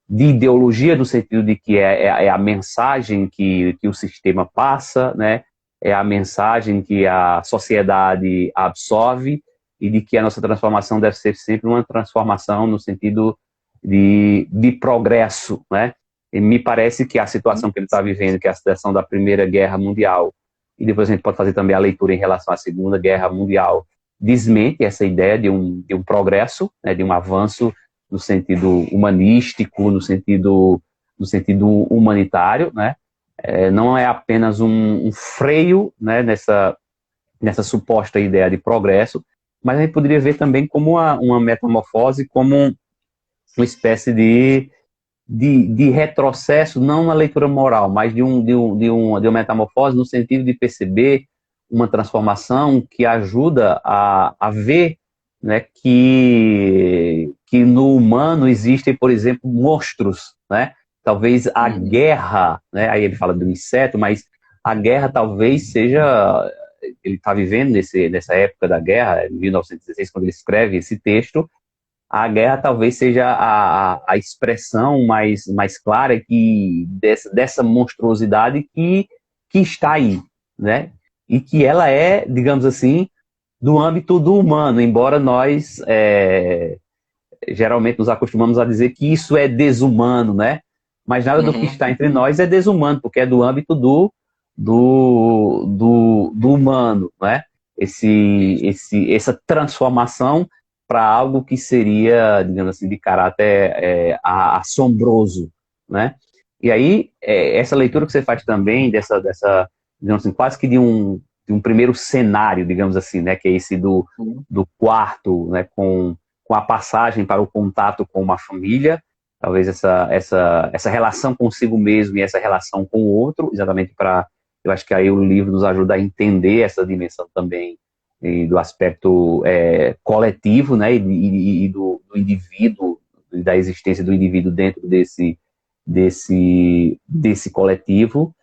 [SPEAKER 2] ideologia, no sentido de que é a mensagem que o sistema passa, né? É a mensagem que a sociedade absorve, e de que a nossa transformação deve ser sempre uma transformação no sentido de progresso, né? E me parece que a situação que ele está vivendo, que é a situação da Primeira Guerra Mundial, e depois a gente pode fazer também a leitura em relação à Segunda Guerra Mundial, desmente essa ideia de um progresso, né, de um avanço no sentido humanístico, no sentido humanitário, né? Não é apenas um freio, né, nessa suposta ideia de progresso, mas a gente poderia ver também como uma metamorfose, como uma espécie de retrocesso, não na leitura moral, mas de uma metamorfose no sentido de perceber uma transformação que ajuda a ver, né, que no humano existem, por exemplo, monstros, né? Talvez a guerra, né? Aí ele fala do inseto, mas a guerra talvez seja... Ele está vivendo nessa época da guerra, em 1916, quando ele escreve esse texto. A guerra talvez seja a expressão mais clara dessa monstruosidade que está aí, né? E que ela é, digamos assim, do âmbito do humano, embora nós geralmente nos acostumamos a dizer que isso é desumano, né? Mas nada do que
[SPEAKER 1] Uhum.
[SPEAKER 2] está entre nós é desumano, porque é do âmbito do humano, né? Essa transformação para algo que seria, digamos assim, de caráter assombroso, né? E aí, essa leitura que você faz também, digamos assim, quase que de um primeiro cenário, digamos assim, né? Que é esse do quarto, né? Com a passagem para o contato com uma família, talvez essa relação consigo mesmo e essa relação com o outro, exatamente para... Eu acho que aí o livro nos ajuda a entender essa dimensão também do aspecto coletivo, né, e do indivíduo, da existência do indivíduo dentro desse coletivo.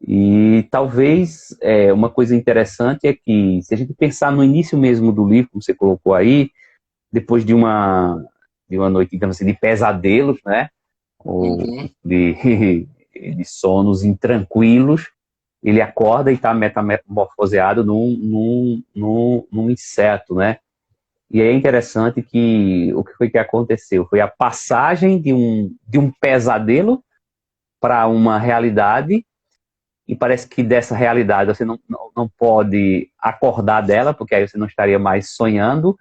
[SPEAKER 2] E talvez uma coisa interessante é que, se a gente pensar no início mesmo do livro, como você colocou aí, depois de uma noite, digamos assim, de pesadelos, né, ou
[SPEAKER 1] Uhum.
[SPEAKER 2] de sonos intranquilos, ele acorda e está metamorfoseado num inseto, né? E é interessante que o que foi que aconteceu? Foi a passagem de um pesadelo para uma realidade, e parece que dessa realidade você não pode acordar dela, porque aí você não estaria mais sonhando.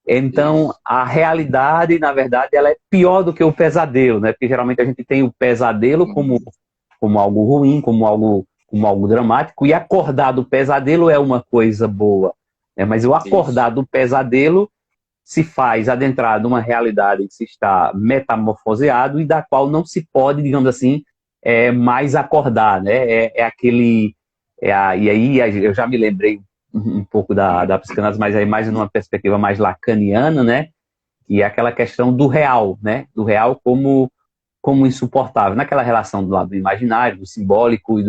[SPEAKER 2] Então,
[SPEAKER 1] Isso.
[SPEAKER 2] a realidade, na verdade, ela é pior do que o pesadelo, né? Porque geralmente a gente tem o pesadelo
[SPEAKER 1] Uhum.
[SPEAKER 2] como algo ruim, como algo dramático, e acordar do pesadelo é uma coisa boa, né? Mas o
[SPEAKER 1] Isso.
[SPEAKER 2] acordar do pesadelo se faz adentrar numa realidade que se está metamorfoseado e da qual não se pode, digamos assim, mais acordar, né? Aquele... e aí eu já me lembrei um pouco da psicanálise, mas aí mais numa perspectiva mais lacaniana, né? Que é aquela questão do real, né? Do real como insuportável, naquela relação do lado do imaginário, do simbólico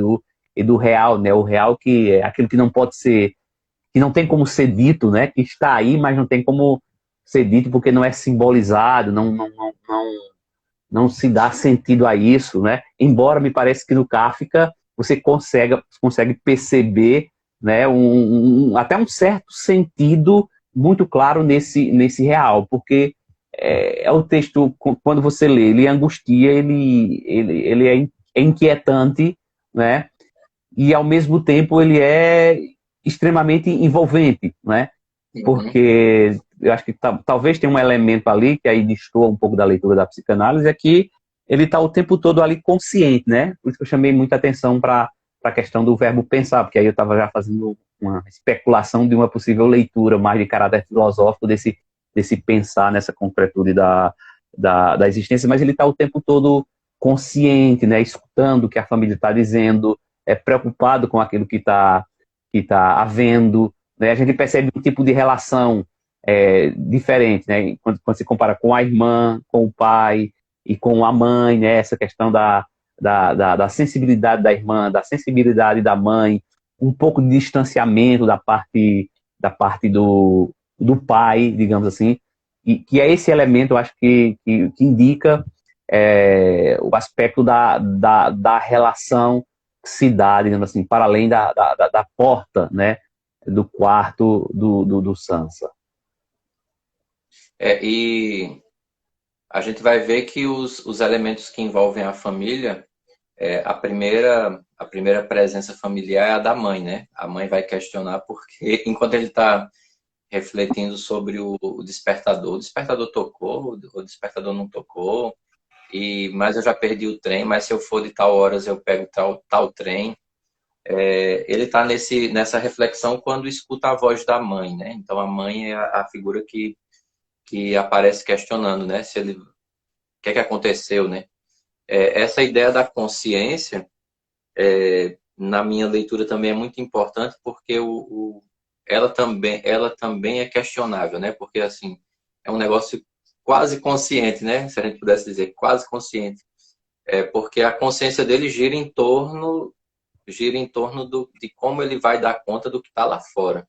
[SPEAKER 2] e do real, né? O real que é aquilo que não pode ser, que não tem como ser dito, né? Que está aí, mas não tem como ser dito porque não é simbolizado, não se dá sentido a isso, né? Embora me pareça que no Kafka você consegue perceber, né, até um certo sentido muito claro nesse real, porque o texto, quando você lê, ele angustia, ele é inquietante, né? E ao mesmo tempo ele é extremamente envolvente, né?
[SPEAKER 1] Uhum.
[SPEAKER 2] Porque eu acho que talvez tenha um elemento ali que aí destoa um pouco da leitura da psicanálise, é que ele está o tempo todo ali consciente, né? Por isso que eu chamei muita atenção para a questão do verbo pensar, porque aí eu estava já fazendo uma especulação de uma possível leitura mais de caráter filosófico desse pensar nessa concretude da existência, mas ele está o tempo todo consciente, né? Escutando o que a família está dizendo, preocupado com aquilo que tá havendo, né? A gente percebe um tipo de relação diferente, né? Quando se compara com a irmã, com o pai e com a mãe, né? Essa questão da sensibilidade da irmã, da sensibilidade da mãe, um pouco de distanciamento da parte do pai, digamos assim, e que é esse elemento, eu acho que indica o aspecto da relação que se dá, digamos assim, para além da porta, né? Do quarto do Sansa.
[SPEAKER 1] E a gente vai ver que os elementos que envolvem a família, a primeira presença familiar é a da mãe, né? A mãe vai questionar porque, enquanto ele está refletindo sobre o despertador tocou, o despertador não tocou, mas eu já perdi o trem, mas se eu for de tal horas eu pego tal trem. Ele está nessa reflexão quando escuta a voz da mãe, né? Então a mãe é a figura que aparece questionando, né? O que é que aconteceu, né? Essa ideia da consciência na minha leitura também é muito importante, porque ela também é questionável, né? Porque, assim, é um negócio quase consciente, né? Se a gente pudesse dizer, quase consciente. Porque a consciência dele de como ele vai dar conta do que está lá fora.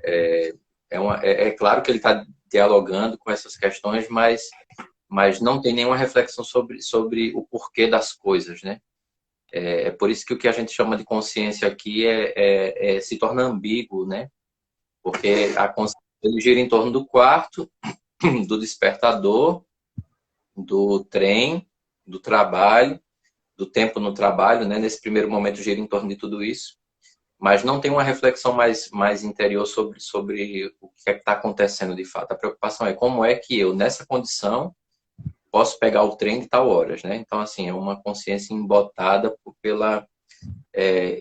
[SPEAKER 1] É claro que ele está dialogando com essas questões, mas não tem nenhuma reflexão sobre o porquê das coisas, né? É por isso que o que a gente chama de consciência aqui se torna ambíguo, né? Porque a consciência ele gira em torno do quarto, do despertador, do trem, do trabalho, do tempo no trabalho, né? Nesse primeiro momento gira em torno de tudo isso, mas não tem uma reflexão mais interior sobre o que é que está acontecendo de fato. A preocupação é como é que eu, nessa condição, posso pegar o trem de tal horas, né? Então, assim, é uma consciência embotada pela...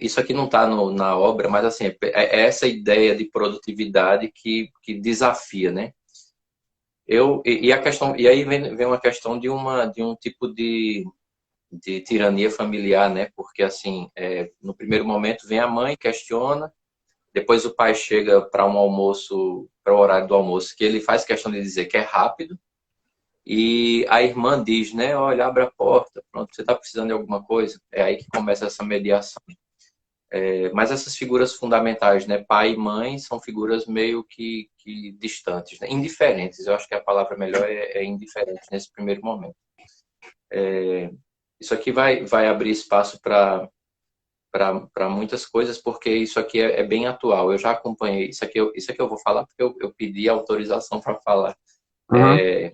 [SPEAKER 1] isso aqui não está na obra, mas, assim, é essa ideia de produtividade que desafia, né? E aí vem uma questão de um tipo de tirania familiar, né? Porque, assim, no primeiro momento vem a mãe, questiona, depois o pai chega para um almoço, para o horário do almoço, que ele faz questão de dizer que é rápido, e a irmã diz, né? Olha, abre a porta, pronto, você está precisando de alguma coisa? É aí que começa essa mediação. Mas essas figuras fundamentais, né? Pai e mãe, são figuras meio que distantes, né? Indiferentes. Eu acho que a palavra melhor é indiferente nesse primeiro momento. Isso aqui vai abrir espaço para muitas coisas, porque isso aqui é bem atual. Eu já acompanhei. Isso aqui eu vou falar porque eu pedi autorização para falar.
[SPEAKER 2] Uhum.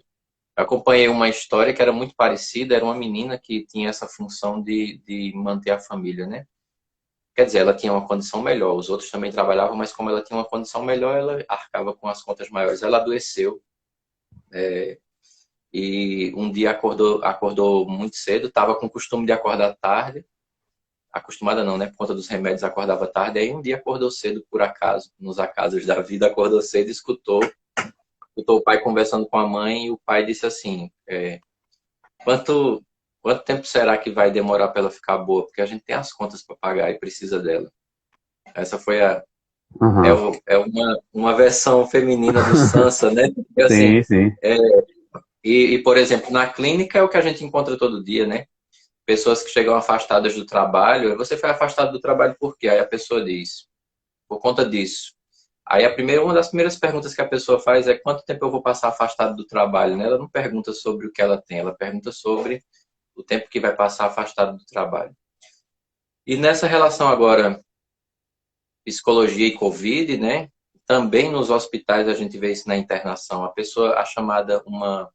[SPEAKER 1] Acompanhei uma história que era muito parecida. Era uma menina que tinha essa função de manter a família, né? Quer dizer, ela tinha uma condição melhor. Os outros também trabalhavam, mas como ela tinha uma condição melhor, ela arcava com as contas maiores. Ela adoeceu. E um dia acordou muito cedo, estava com o costume de acordar tarde. Acostumada não, né? Por conta dos remédios, acordava tarde. Aí um dia acordou cedo, por acaso, nos acasos da vida, acordou cedo e escutou o pai conversando com a mãe. E o pai disse assim: quanto tempo será que vai demorar para ela ficar boa? Porque a gente tem as contas para pagar e precisa dela. Essa foi
[SPEAKER 2] Uhum.
[SPEAKER 1] uma versão feminina do Sansa, né? Porque, assim,
[SPEAKER 2] Sim, sim.
[SPEAKER 1] por exemplo, na clínica é o que a gente encontra todo dia, né? Pessoas que chegam afastadas do trabalho. Você foi afastado do trabalho por quê? Aí a pessoa diz: por conta disso. Aí uma das primeiras perguntas que a pessoa faz é: quanto tempo eu vou passar afastado do trabalho, né? Ela não pergunta sobre o que ela tem, ela pergunta sobre o tempo que vai passar afastado do trabalho. E nessa relação agora, psicologia e Covid, né? Também nos hospitais a gente vê isso na internação. Uma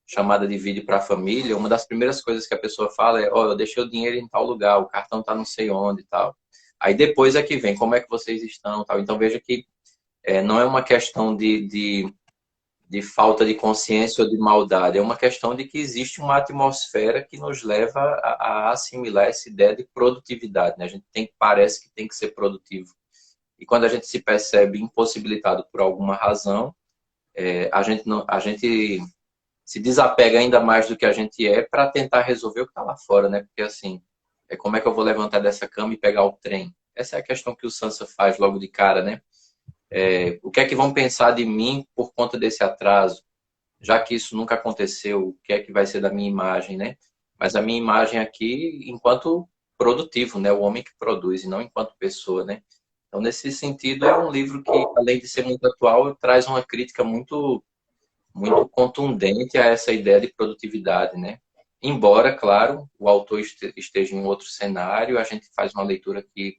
[SPEAKER 1] chamada de vídeo para a família, uma das primeiras coisas que a pessoa fala é: eu deixei o dinheiro em tal lugar, o cartão tá não sei onde e tal. Aí depois é que vem, como é que vocês estão, tal. Então veja que não é uma questão de falta de consciência ou de maldade, é uma questão de que existe uma atmosfera que nos leva a assimilar essa ideia de produtividade, né? A gente parece que tem que ser produtivo. E quando a gente se percebe impossibilitado por alguma razão, a gente se desapega ainda mais do que a gente é para tentar resolver o que está lá fora, né? Porque, assim, como é que eu vou levantar dessa cama e pegar o trem? Essa é a questão que o Sansa faz logo de cara, né? O que é que vão pensar de mim por conta desse atraso? Já que isso nunca aconteceu, o que é que vai ser da minha imagem, né? Mas a minha imagem aqui enquanto produtivo, né? O homem que produz e não enquanto pessoa, né? Então, nesse sentido, é um livro que, além de ser muito atual, traz uma crítica muito contundente a essa ideia de produtividade, né? Embora, claro, o autor esteja em outro cenário, a gente faz uma leitura que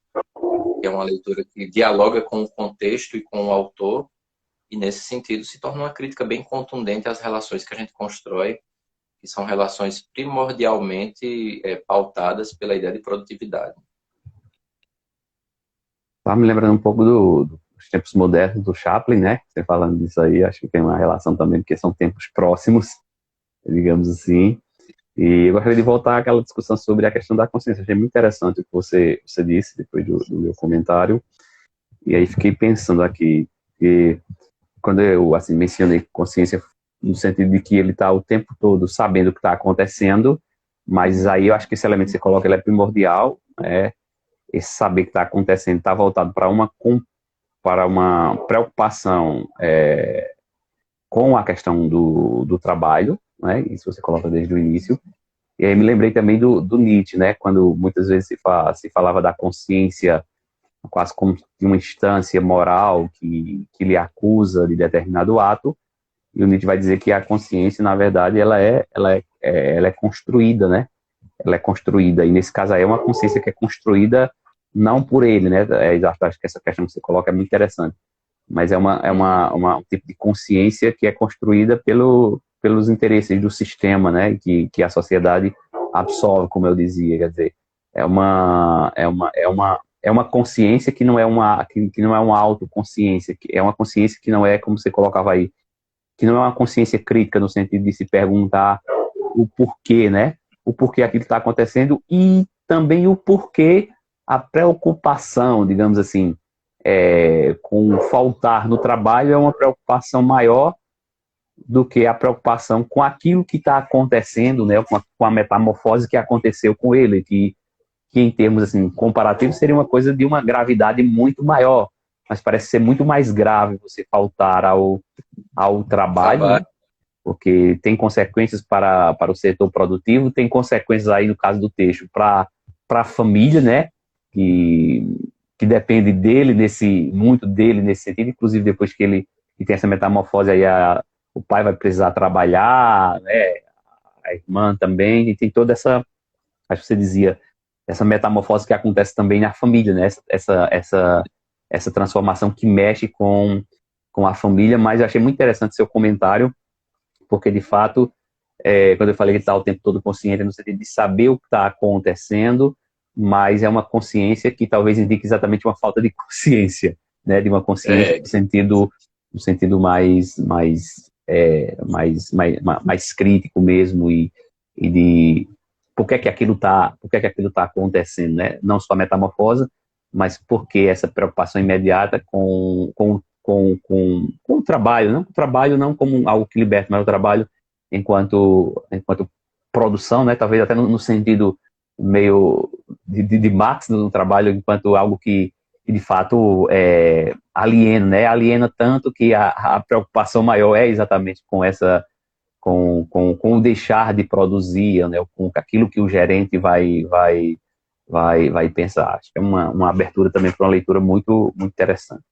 [SPEAKER 1] é uma leitura que dialoga com o contexto e com o autor, e nesse sentido se torna uma crítica bem contundente às relações que a gente constrói, que são relações primordialmente pautadas pela ideia de produtividade.
[SPEAKER 2] Tá me lembrando um pouco dos tempos modernos do Chaplin, né? Você falando disso aí, acho que tem uma relação também, porque são tempos próximos, digamos assim. E eu gostaria de voltar àquela discussão sobre a questão da consciência. Achei muito interessante o que você disse depois do meu comentário. E aí fiquei pensando aqui, que quando eu assim, mencionei consciência no sentido de que ele está o tempo todo sabendo o que está acontecendo, mas aí eu acho que esse elemento que você coloca ele é primordial, né? esse saber que está acontecendo está voltado para uma preocupação com a questão do trabalho, né? Isso você coloca desde o início. E aí me lembrei também do Nietzsche, né? Quando muitas vezes se falava da consciência quase como de uma instância moral que lhe acusa de determinado ato, e o Nietzsche vai dizer que a consciência, na verdade, ela é construída, né? Ela é construída, e nesse caso aí é uma consciência que é construída não por ele, né? Acho que essa questão que você coloca é muito interessante, mas um tipo de consciência que é construída pelos interesses do sistema, né? Que a sociedade absorve, como eu dizia, quer dizer, é uma consciência que não é que não é uma autoconsciência, que é uma consciência que não é, como você colocava aí, que não é uma consciência crítica no sentido de se perguntar o porquê, né? O porquê aquilo está acontecendo e também o porquê a preocupação, digamos assim, com faltar no trabalho é uma preocupação maior do que a preocupação com aquilo que está acontecendo, né? Com a metamorfose que aconteceu com ele, que em termos assim, comparativos seria uma coisa de uma gravidade muito maior, mas parece ser muito mais grave você faltar ao trabalho, né? Porque tem consequências para o setor produtivo, tem consequências aí, no caso do texto, para a família, né? Que depende dele, muito dele nesse sentido, inclusive depois que tem essa metamorfose aí, o pai vai precisar trabalhar, né? A irmã também, e tem toda essa, acho que você dizia, essa metamorfose que acontece também na família, né? Essa transformação que mexe com a família, mas eu achei muito interessante seu comentário, porque de fato, quando eu falei que está o tempo todo consciente, no sentido de saber o que está acontecendo, mas é uma consciência que talvez indique exatamente uma falta de consciência, né? De uma consciência no sentido mais crítico mesmo e de por que aquilo está acontecendo, né? Não só a metamorfose, mas por que essa preocupação imediata com o trabalho, não? O trabalho não como algo que liberta, mas o trabalho enquanto produção, né? Talvez até no sentido meio de Marx no trabalho, enquanto algo que de fato aliena, né? Aliena tanto que a preocupação maior é exatamente com o deixar de produzir, né? Com aquilo que o gerente vai pensar. Acho que é uma abertura também para uma leitura muito, muito interessante.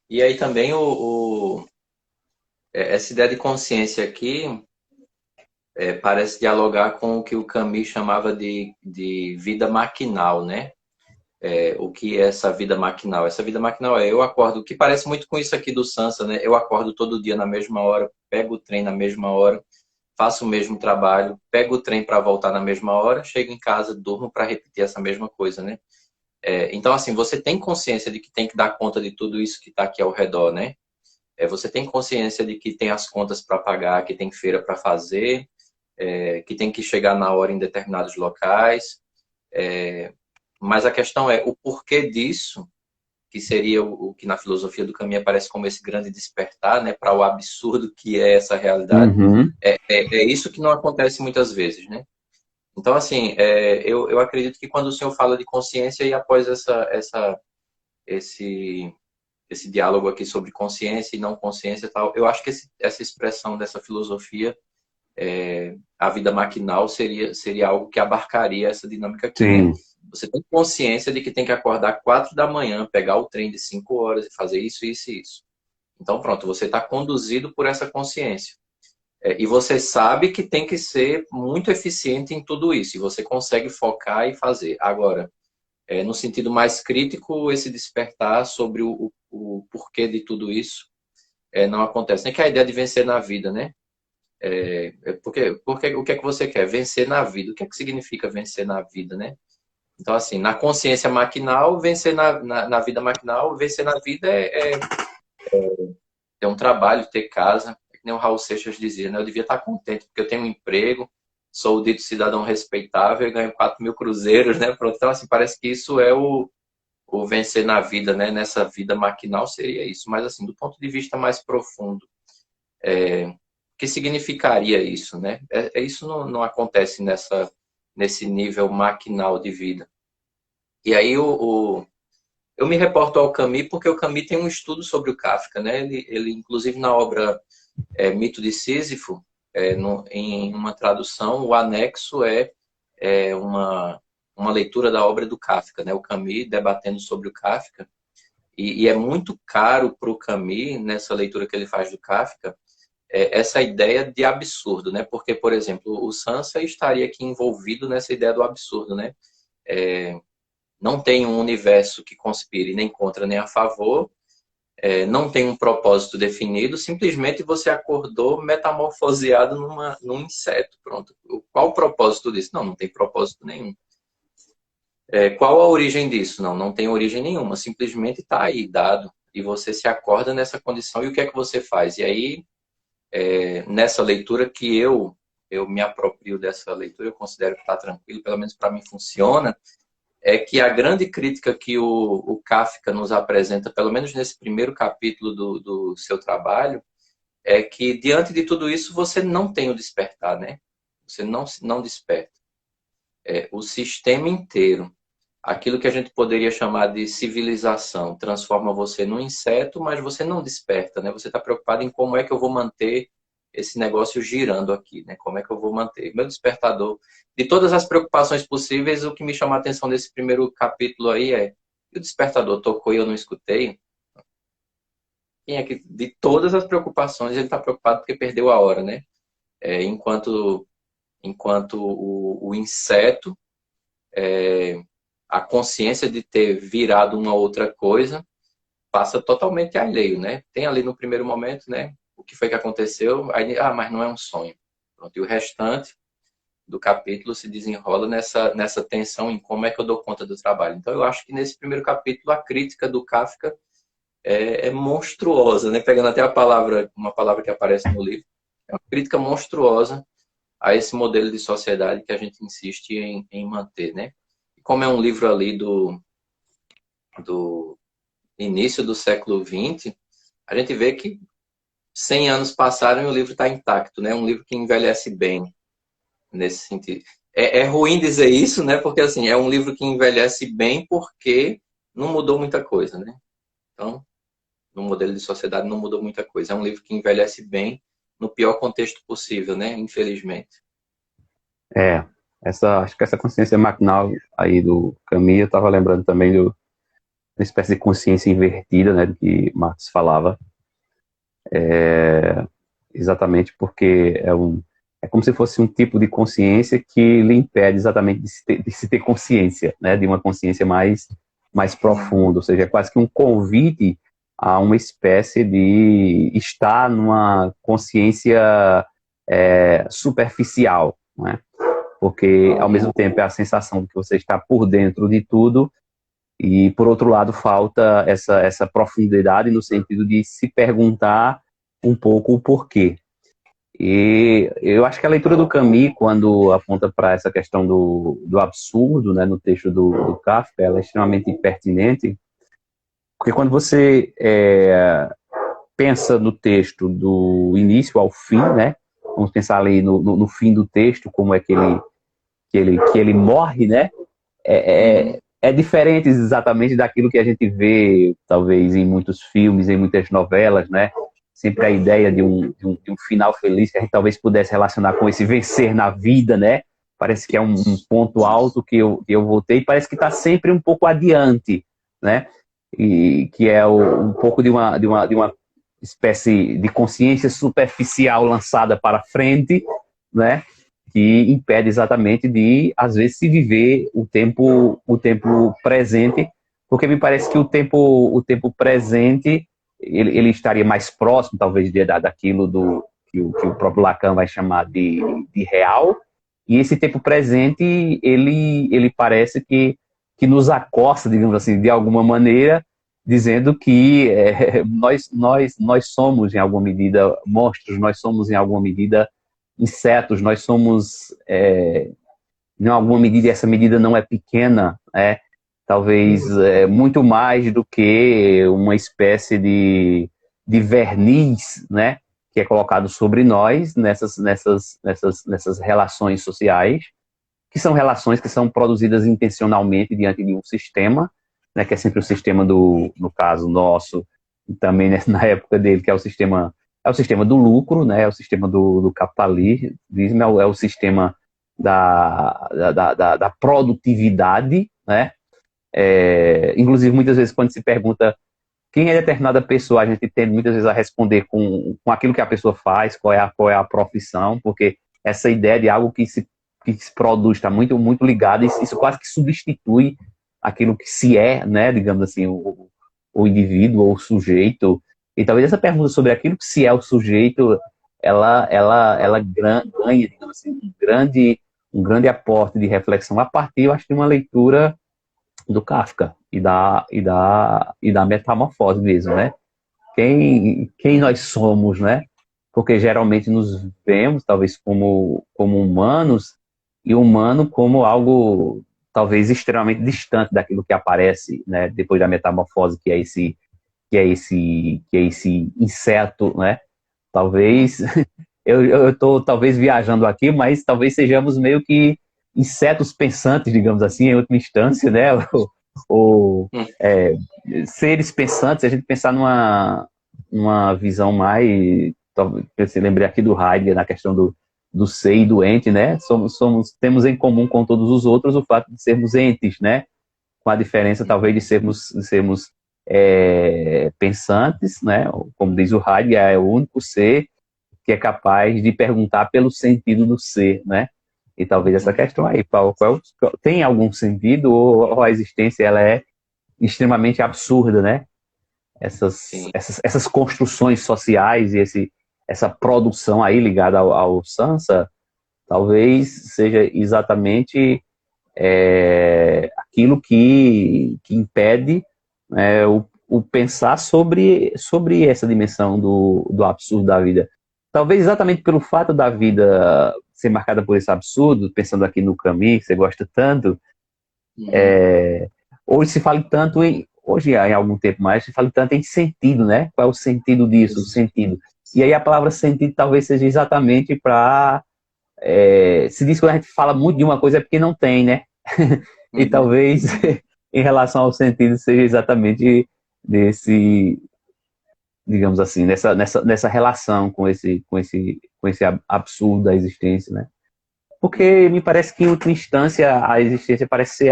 [SPEAKER 1] E aí também essa ideia de consciência aqui parece dialogar com o que o Camus chamava de vida maquinal, né? O que é essa vida maquinal? Essa vida maquinal eu acordo, que parece muito com isso aqui do Sansa, né? Eu acordo todo dia na mesma hora, pego o trem na mesma hora, faço o mesmo trabalho, pego o trem para voltar na mesma hora, chego em casa, durmo para repetir essa mesma coisa, né? Então, assim, você tem consciência de que tem que dar conta de tudo isso que está aqui ao redor, né? Você tem consciência de que tem as contas para pagar, que tem feira para fazer, que tem que chegar na hora em determinados locais. Mas a questão é o porquê disso, que seria o que na filosofia do caminho aparece como esse grande despertar, né, para o absurdo que é essa realidade.
[SPEAKER 2] Uhum.
[SPEAKER 1] É isso que não acontece muitas vezes, né? Então, assim, eu acredito que quando o senhor fala de consciência e após esse diálogo aqui sobre consciência e não consciência e tal, eu acho que essa expressão dessa filosofia, a vida maquinal, seria algo que abarcaria essa dinâmica aqui, né?
[SPEAKER 2] Sim.
[SPEAKER 1] Você tem consciência de que tem que acordar 4 da manhã, pegar o trem de 5 horas e fazer isso, isso e isso. Então, pronto, você está conduzido por essa consciência. E você sabe que tem que ser muito eficiente em tudo isso. E você consegue focar e fazer. Agora, no sentido mais crítico, esse despertar sobre o porquê de tudo isso não acontece. Nem que a ideia de vencer na vida, né? Porque o que é que você quer? Vencer na vida. O que é que significa vencer na vida, né? Então, assim, na consciência maquinal, vencer na vida maquinal, vencer na vida ter um trabalho, ter casa. É que nem o Raul Seixas dizia, né? Eu devia estar contente porque eu tenho um emprego, sou o dito cidadão respeitável e ganho 4.000 cruzeiros, né? Pronto. Então, assim, parece que isso é o vencer na vida, né? Nessa vida maquinal seria isso. Mas, assim, do ponto de vista mais profundo, o que significaria isso, né? Isso não acontece nesse nível maquinal de vida. E aí eu me reporto ao Camus porque o Camus tem um estudo sobre o Kafka, né? Ele inclusive na obra Mito de Sísifo, em uma tradução, o anexo é uma leitura da obra do Kafka, né? O Camus debatendo sobre o Kafka. E é muito caro para o Camus, nessa leitura que ele faz do Kafka, essa ideia de absurdo, né? Porque, por exemplo, o Sansa estaria aqui envolvido nessa ideia do absurdo, né? Não tem um universo que conspire nem contra nem a favor, não tem um propósito definido, simplesmente você acordou metamorfoseado num inseto. Pronto. Qual o propósito disso? Não tem propósito nenhum. Qual a origem disso? Não tem origem nenhuma, simplesmente está aí, dado. E você se acorda nessa condição e o que é que você faz? E aí, nessa leitura que eu me aproprio dessa leitura, eu considero que está tranquilo, pelo menos para mim funciona, é que a grande crítica que o Kafka nos apresenta, pelo menos nesse primeiro capítulo do seu trabalho, é que diante de tudo isso você não tem o despertar, né? Você não desperta. O sistema inteiro, aquilo que a gente poderia chamar de civilização, transforma você num inseto, mas você não desperta, né? Você está preocupado em como é que eu vou manter esse negócio girando aqui, né? Como é que eu vou manter? Meu despertador, de todas as preocupações possíveis, o que me chama a atenção nesse primeiro capítulo aí o despertador tocou e eu não escutei? Quem é que, de todas as preocupações, ele está preocupado porque perdeu a hora, né? Enquanto o inseto, a consciência de ter virado uma outra coisa, passa totalmente alheio, né? Tem ali no primeiro momento, né? O que foi que aconteceu? Aí, mas não é um sonho. Pronto, e o restante do capítulo se desenrola nessa tensão em como é que eu dou conta do trabalho. Então, eu acho que nesse primeiro capítulo, a crítica do Kafka é monstruosa, né? Pegando até uma palavra que aparece no livro, é uma crítica monstruosa a esse modelo de sociedade que a gente insiste em manter, né? E como é um livro ali do início do século XX, a gente vê que 100 anos passaram e o livro está intacto, né? Um livro que envelhece bem nesse sentido. É ruim dizer isso, né? Porque assim, é um livro que envelhece bem porque não mudou muita coisa, né? Então, no modelo de sociedade não mudou muita coisa. É um livro que envelhece bem no pior contexto possível, né? Infelizmente.
[SPEAKER 2] Acho que essa consciência maquinal aí do Camus, eu estava lembrando também uma espécie de consciência invertida, né, do que Marx falava, exatamente porque é como se fosse um tipo de consciência que lhe impede exatamente de se ter consciência, né, de uma consciência mais profunda, ou seja, é quase que um convite a uma espécie de estar numa consciência superficial, né? Porque ao mesmo tempo é a sensação de que você está por dentro de tudo e por outro lado falta essa profundidade no sentido de se perguntar um pouco o porquê. E eu acho que a leitura do Camus, quando aponta para essa questão do absurdo, né, no texto do Kafka, ela é extremamente pertinente, porque quando você pensa no texto do início ao fim, né, vamos pensar ali no fim do texto, como é que ele morre, né, é diferente exatamente daquilo que a gente vê, talvez, em muitos filmes, em muitas novelas, né? Sempre a ideia de um final feliz que a gente talvez pudesse relacionar com esse vencer na vida, né? Parece que é um ponto alto que eu voltei, parece que está sempre um pouco adiante, né? E que é um pouco de uma espécie de consciência superficial lançada para frente, né? Que impede exatamente de, às vezes, se viver o tempo presente, porque me parece que o tempo presente ele estaria mais próximo, talvez, daquilo que o próprio Lacan vai chamar de real, e esse tempo presente ele parece que nos acosta, digamos assim, de alguma maneira, dizendo que nós somos, em alguma medida, monstros, nós somos, em alguma medida, insetos, nós somos, em alguma medida, essa medida não é pequena, talvez muito mais do que uma espécie de verniz, né, que é colocado sobre nós nessas relações sociais, que são relações que são produzidas intencionalmente diante de um sistema, né, que é sempre o sistema no caso nosso, e também, né, na época dele, que é o sistema do lucro, né, é o sistema do capitalismo, é o sistema da produtividade, né? Inclusive, muitas vezes, quando se pergunta quem é determinada pessoa, a gente tende muitas vezes a responder com aquilo que a pessoa faz, qual é a profissão, porque essa ideia de algo que se produz está muito, muito ligado, isso quase que substitui aquilo que se é, né, digamos assim, o indivíduo ou o sujeito. E talvez essa pergunta sobre aquilo que se é o sujeito, ela ganha, digamos assim, um grande aporte de reflexão a partir, eu acho, de uma leitura do Kafka e da metamorfose mesmo, né? Quem nós somos, né? Porque geralmente nos vemos, talvez, como humanos, e humano como algo, talvez, extremamente distante daquilo que aparece, né? Depois da metamorfose, que é esse inseto, né? Talvez, eu estou talvez viajando aqui, mas talvez sejamos meio que insetos pensantes, digamos assim, em última instância, né? Ou seres pensantes, se a gente pensar numa visão mais, talvez, eu lembrei aqui do Heidegger, na questão do ser e do ente, né? Temos em comum com todos os outros o fato de sermos entes, né? Com a diferença, talvez, de sermos pensantes, né? Como diz o Heidegger, é o único ser que é capaz de perguntar pelo sentido do ser, né? E talvez essa questão aí, tem algum sentido ou a existência ela é extremamente absurda, né? Essas construções sociais e essa produção aí ligada ao Sansa, talvez seja exatamente aquilo que impede o pensar sobre essa dimensão do absurdo da vida. Talvez exatamente pelo fato da vida ser marcada por esse absurdo, pensando aqui no Camus, que você gosta tanto, hoje se fala tanto hoje em algum tempo mais, se fala tanto em sentido, né? Qual é o sentido disso, o sentido. E aí a palavra sentido talvez seja exatamente para... se diz que quando a gente fala muito de uma coisa é porque não tem, né? E talvez em relação ao sentido seja exatamente desse, digamos assim, nessa relação com esse absurdo da existência, né? Porque me parece que, em última instância, a existência parece ser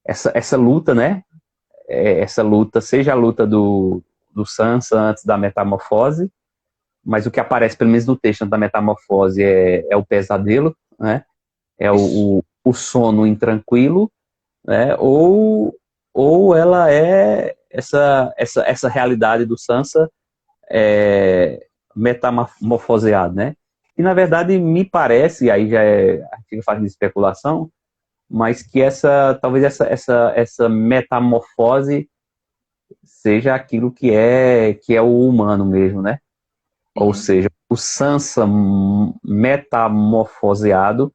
[SPEAKER 2] essa luta, né? Essa luta, seja a luta do Sansa antes da metamorfose, mas o que aparece, pelo menos no texto da metamorfose, é o pesadelo, né? É o sono intranquilo, né? Ou ela é essa realidade do Sansa metamorfoseada, né? E, na verdade, me parece, aí já fica fazendo especulação, mas que talvez essa metamorfose seja aquilo que é o humano mesmo, né? Ou seja, o Sansa metamorfoseado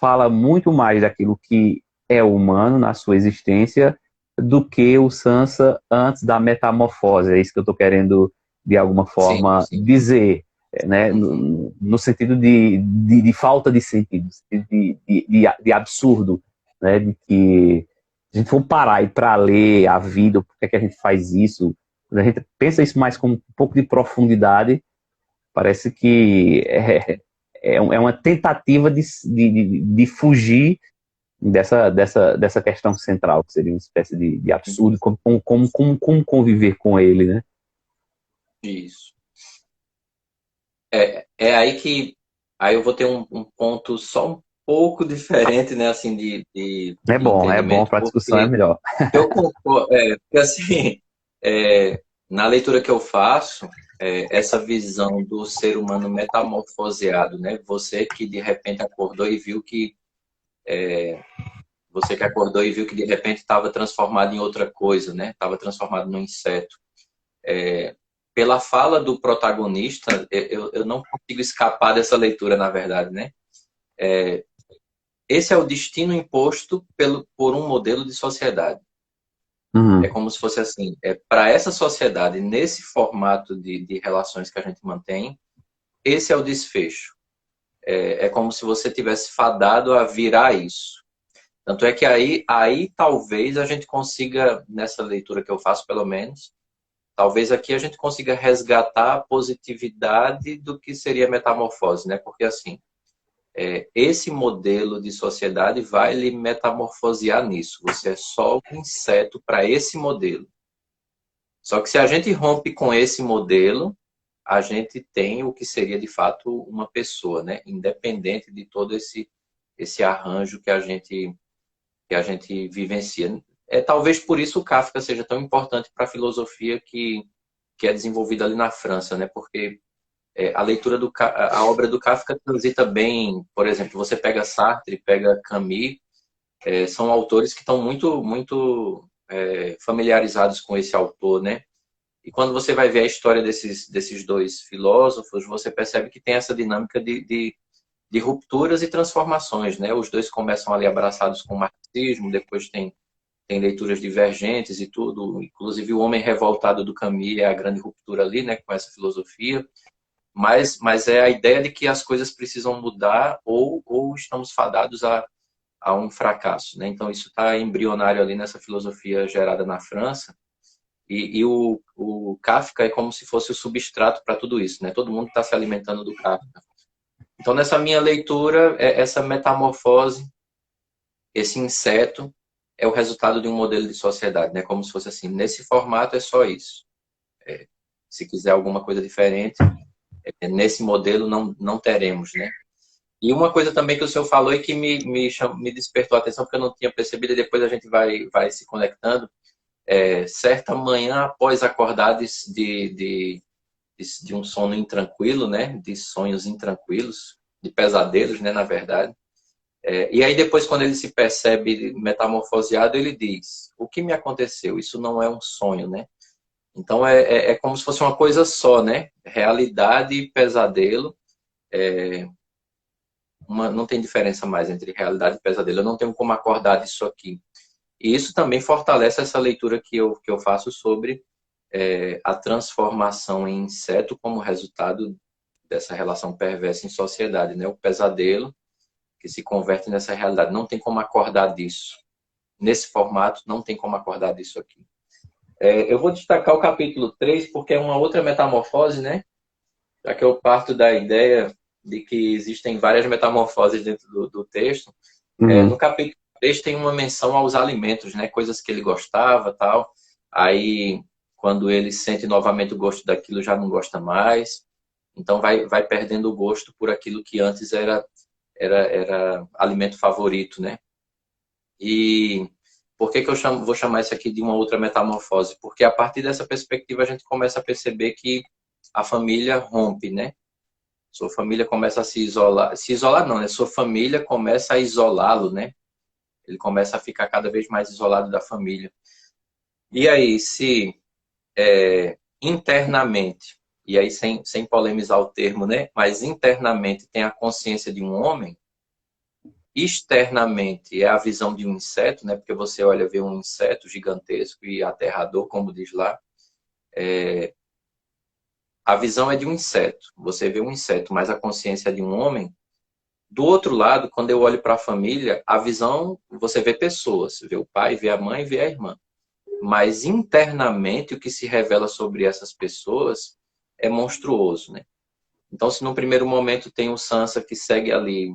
[SPEAKER 2] fala muito mais daquilo que é humano na sua existência do que o Sansa antes da metamorfose. É isso que eu estou querendo, de alguma forma, dizer, né? No sentido de falta de sentido, de absurdo, né? De que a gente for parar e para ler a vida, por que a gente faz isso, quando a gente pensa isso mais com um pouco de profundidade, parece que é uma tentativa de fugir dessa questão central, que seria uma espécie de absurdo, como conviver com ele, né?
[SPEAKER 1] Isso. É aí que aí eu vou ter um ponto só um pouco diferente, né, assim, de
[SPEAKER 2] É bom
[SPEAKER 1] entendimento,
[SPEAKER 2] para a discussão é
[SPEAKER 1] porque
[SPEAKER 2] melhor.
[SPEAKER 1] eu concordo, porque assim, na leitura que eu faço, essa visão do ser humano metamorfoseado, né, você que de repente acordou e viu que de repente estava transformado em outra coisa, né, estava transformado num inseto. Pela fala do protagonista, eu não consigo escapar dessa leitura, na verdade, né? Esse é o destino imposto por um modelo de sociedade.
[SPEAKER 2] Uhum.
[SPEAKER 1] É como se fosse assim, para essa sociedade, nesse formato de relações que a gente mantém, esse é o desfecho. é como se você tivesse fadado a virar isso. Tanto é que aí talvez a gente consiga, nessa leitura que eu faço pelo menos, talvez aqui a gente consiga resgatar a positividade do que seria a metamorfose, né? Porque assim, esse modelo de sociedade vai lhe metamorfosear nisso. Você é só um inseto para esse modelo. Só que se a gente rompe com esse modelo, a gente tem o que seria de fato uma pessoa, né? Independente de todo esse arranjo que a gente vivencia. Talvez por isso o Kafka seja tão importante para a filosofia que é desenvolvida ali na França, né? Porque a leitura a obra do Kafka transita bem, por exemplo, você pega Sartre, pega Camus, são autores que estão muito familiarizados com esse autor, né? E quando você vai ver a história desses dois filósofos, você percebe que tem essa dinâmica de rupturas e transformações, né? Os dois começam ali abraçados com o marxismo, depois tem leituras divergentes e tudo. Inclusive, o Homem Revoltado do Camus é a grande ruptura ali, né? Com essa filosofia. Mas é a ideia de que as coisas precisam mudar ou estamos fadados a um fracasso, né? Então, isso está embrionário ali nessa filosofia gerada na França. E o Kafka é como se fosse o substrato para tudo isso, né? Todo mundo está se alimentando do Kafka. Então, nessa minha leitura, essa metamorfose, esse inseto, é o resultado de um modelo de sociedade, né? Como se fosse assim, nesse formato é só isso. Se quiser alguma coisa diferente, nesse modelo não teremos, né? E uma coisa também que o senhor falou e que me despertou a atenção, porque eu não tinha percebido, e depois a gente vai se conectando. Certa manhã, após acordar de um sono intranquilo, né? De sonhos intranquilos, de pesadelos, né? Na verdade. E aí depois, quando ele se percebe metamorfoseado, ele diz: o que me aconteceu? Isso não é um sonho, né? Então é como se fosse uma coisa só, né? Realidade e pesadelo. Não tem diferença mais entre realidade e pesadelo. Eu não tenho como acordar disso aqui. E isso também fortalece essa leitura que eu faço sobre a transformação em inseto como resultado dessa relação perversa em sociedade, né? O pesadelo que se converte nessa realidade. Não tem como acordar disso. Nesse formato, não tem como acordar disso aqui. Eu vou destacar o capítulo 3 porque é uma outra metamorfose, né? Já que eu parto da ideia de que existem várias metamorfoses dentro do texto.
[SPEAKER 2] Uhum.
[SPEAKER 1] No capítulo 3 tem uma menção aos alimentos, né? Coisas que ele gostava, tal. Aí, quando ele sente novamente o gosto daquilo, já não gosta mais. Então, vai perdendo o gosto por aquilo que antes era alimento favorito, né? E por que eu vou chamar isso aqui de uma outra metamorfose? Porque a partir dessa perspectiva a gente começa a perceber que a família rompe, né? Sua família começa a se isolar não, né? Sua família começa a isolá-lo, né? Ele começa a ficar cada vez mais isolado da família. E aí, se internamente, e aí sem polemizar o termo, né? Mas internamente tem a consciência de um homem, externamente é a visão de um inseto, né? Porque você olha, vê um inseto gigantesco e aterrador, como diz lá. A visão é de um inseto. Você vê um inseto, mas a consciência é de um homem. Do outro lado, quando eu olho para a família, a visão, você vê pessoas. Vê o pai, vê a mãe, vê a irmã. Mas internamente, o que se revela sobre essas pessoas é monstruoso, né? Então, se no primeiro momento tem o Sansa que segue ali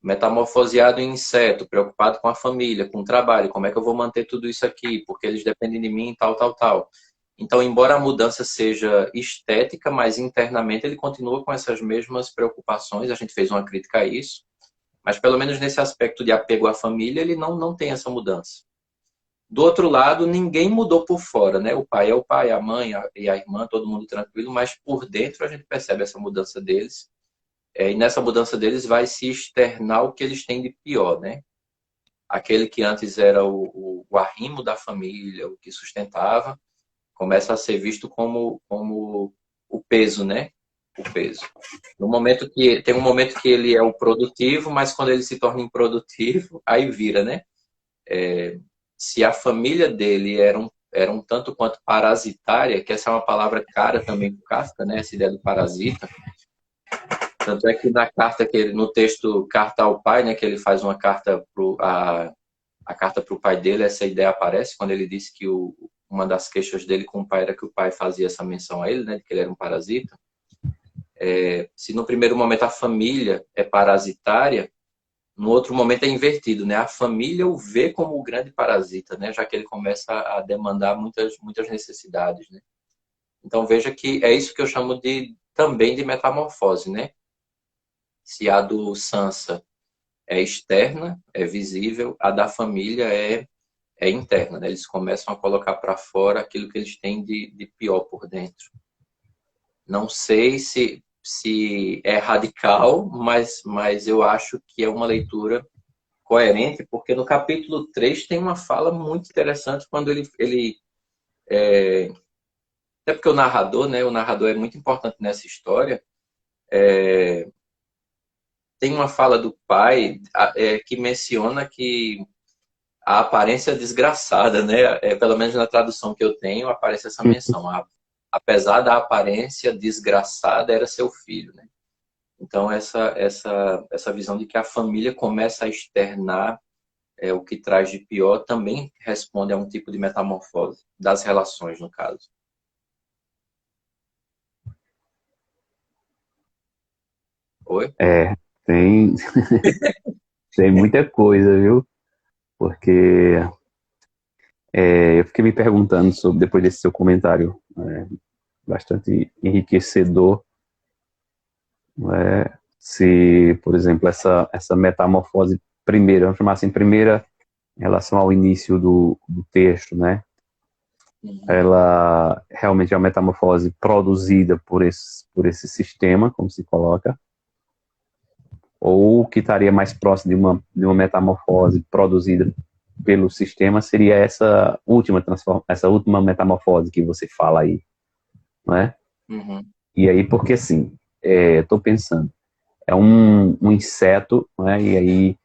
[SPEAKER 1] metamorfoseado em inseto, preocupado com a família, com o trabalho, como é que eu vou manter tudo isso aqui, porque eles dependem de mim, tal, tal, tal. Então, embora a mudança seja estética, mas internamente ele continua com essas mesmas preocupações, a gente fez uma crítica a isso, mas pelo menos nesse aspecto de apego à família, ele não tem essa mudança. Do outro lado, ninguém mudou por fora, né? O pai é o pai, a mãe e a irmã, todo mundo tranquilo, mas por dentro a gente percebe essa mudança deles. E nessa mudança deles vai se externar o que eles têm de pior, né? Aquele que antes era o arrimo da família, o que sustentava, começa a ser visto como o peso, né? O peso. Tem um momento que ele é o produtivo, mas quando ele se torna improdutivo, aí vira, né? Se a família dele era um tanto quanto parasitária, que essa é uma palavra cara também para o Kafka, né? Essa ideia do parasita. Tanto é que na carta que ele, no texto Carta ao Pai, né, que ele faz uma carta a carta para o pai dele, essa ideia aparece quando ele disse que uma das queixas dele com o pai era que o pai fazia essa menção a ele, né, de que ele era um parasita. Se no primeiro momento a família é parasitária, no outro momento é invertido, né? A família o vê como o grande parasita, né? Já que ele começa a demandar muitas necessidades, né? Então veja que é isso que eu chamo também de metamorfose, né? Se a do Sansa é externa, é visível, a da família é interna, né? Eles começam a colocar para fora aquilo que eles têm de pior por dentro. Não sei se é radical, mas eu acho que é uma leitura coerente, porque no capítulo 3 tem uma fala muito interessante quando até porque o narrador, né? O narrador é muito importante nessa história. Tem uma fala do pai que menciona que a aparência desgraçada, né? Pelo menos na tradução que eu tenho, aparece essa menção. Apesar da aparência desgraçada, era seu filho, né? Então, essa visão de que a família começa a externar o que traz de pior também responde a um tipo de metamorfose das relações, no caso. Oi?
[SPEAKER 2] Tem, tem muita coisa, viu? Porque eu fiquei me perguntando sobre, depois desse seu comentário bastante enriquecedor, se, por exemplo, essa metamorfose primeira, vamos chamar assim, primeira em relação ao início do texto, né? Ela realmente é uma metamorfose produzida por esse sistema, como se coloca, ou que estaria mais próximo de uma metamorfose produzida pelo sistema seria essa última metamorfose que você fala aí, não é? E aí, porque assim, estou pensando, é um inseto, né? E aí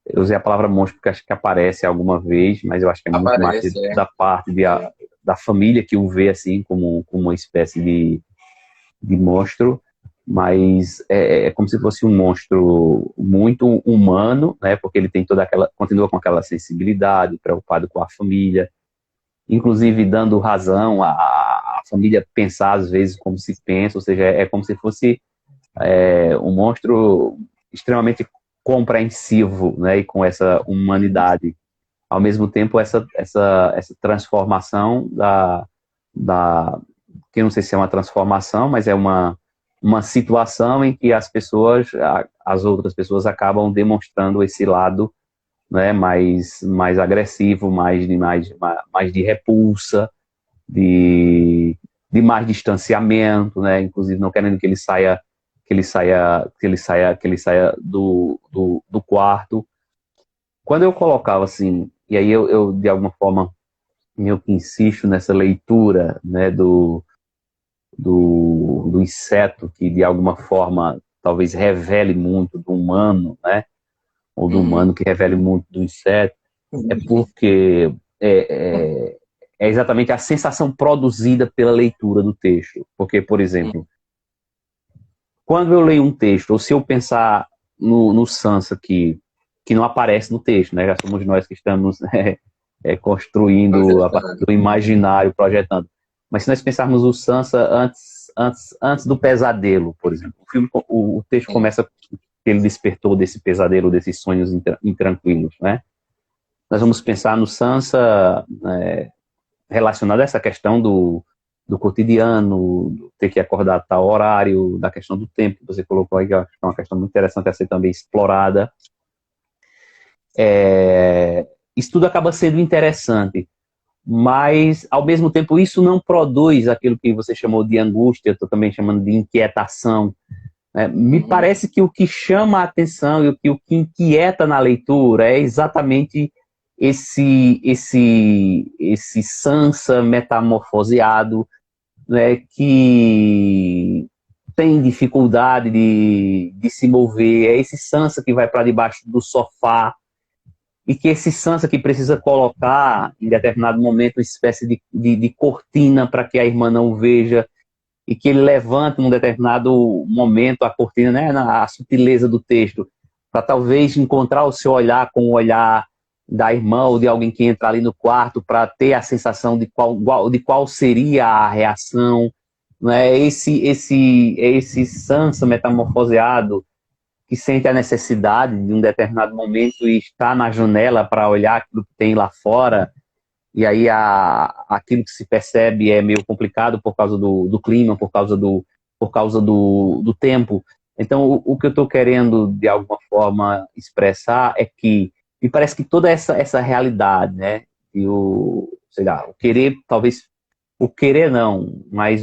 [SPEAKER 2] eu usei a palavra monstro porque acho que aparece alguma vez, mas eu acho que é muito mais da parte da família que o vê assim como uma espécie de monstro, mas é como se fosse um monstro muito humano, né? Porque ele tem continua com aquela sensibilidade, preocupado com a família, inclusive dando razão à família pensar às vezes como se pensa, ou seja, é como se fosse um monstro extremamente compreensivo, né? E com essa humanidade. Ao mesmo tempo, essa transformação que eu não sei se é uma transformação, mas é uma situação em que as outras pessoas acabam demonstrando esse lado, né, mais agressivo, mais de repulsa, de mais distanciamento, né, inclusive não querendo que ele saia do quarto. Quando eu colocava assim, e aí eu de alguma forma meio que insisto nessa leitura, né, do inseto, que de alguma forma talvez revele muito do humano, né, ou do humano que revele muito do inseto, é porque é exatamente a sensação produzida pela leitura do texto. Porque, por exemplo, quando eu leio um texto, ou se eu pensar no Sansa, que não aparece no texto, né? Já somos nós que estamos construindo a partir do imaginário, projetando. Mas se nós pensarmos o Sansa antes do pesadelo, por exemplo, o texto começa que ele despertou desse pesadelo, desses sonhos intranquilos, né? Nós vamos pensar no Sansa relacionado a essa questão do cotidiano, ter que acordar a tal horário, da questão do tempo que você colocou aí, que é uma questão muito interessante a ser também explorada. Isso tudo acaba sendo interessante, mas, ao mesmo tempo, isso não produz aquilo que você chamou de angústia, eu estou também chamando de inquietação. Me parece que o que chama a atenção e o que inquieta na leitura é exatamente esse Sansa metamorfoseado, né, que tem dificuldade de se mover, é esse Sansa que vai para debaixo do sofá, e que esse Sansa que precisa colocar, em determinado momento, uma espécie de cortina para que a irmã não veja, e que ele levanta num determinado momento a cortina, né, a sutileza do texto, para talvez encontrar o seu olhar com o olhar da irmã ou de alguém que entra ali no quarto, para ter a sensação de qual seria a reação, né? Esse Sansa metamorfoseado que sente a necessidade de um determinado momento e está na janela para olhar aquilo que tem lá fora, e aí aquilo que se percebe é meio complicado por causa do clima, por causa do tempo. Então, o que eu estou querendo, de alguma forma, expressar é que me parece que toda essa realidade, né, e sei lá, o querer, talvez, o querer não, mas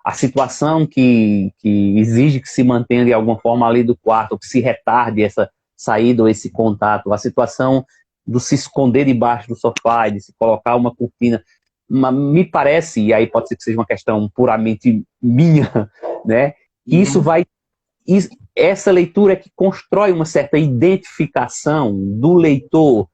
[SPEAKER 2] a situação que exige que se mantenha de alguma forma ali do quarto, ou que se retarde essa saída ou esse contato, a situação do se esconder debaixo do sofá e de se colocar uma cortina, me parece, e aí pode ser que seja uma questão puramente minha, né, que isso vai, essa leitura é que constrói uma certa identificação do leitor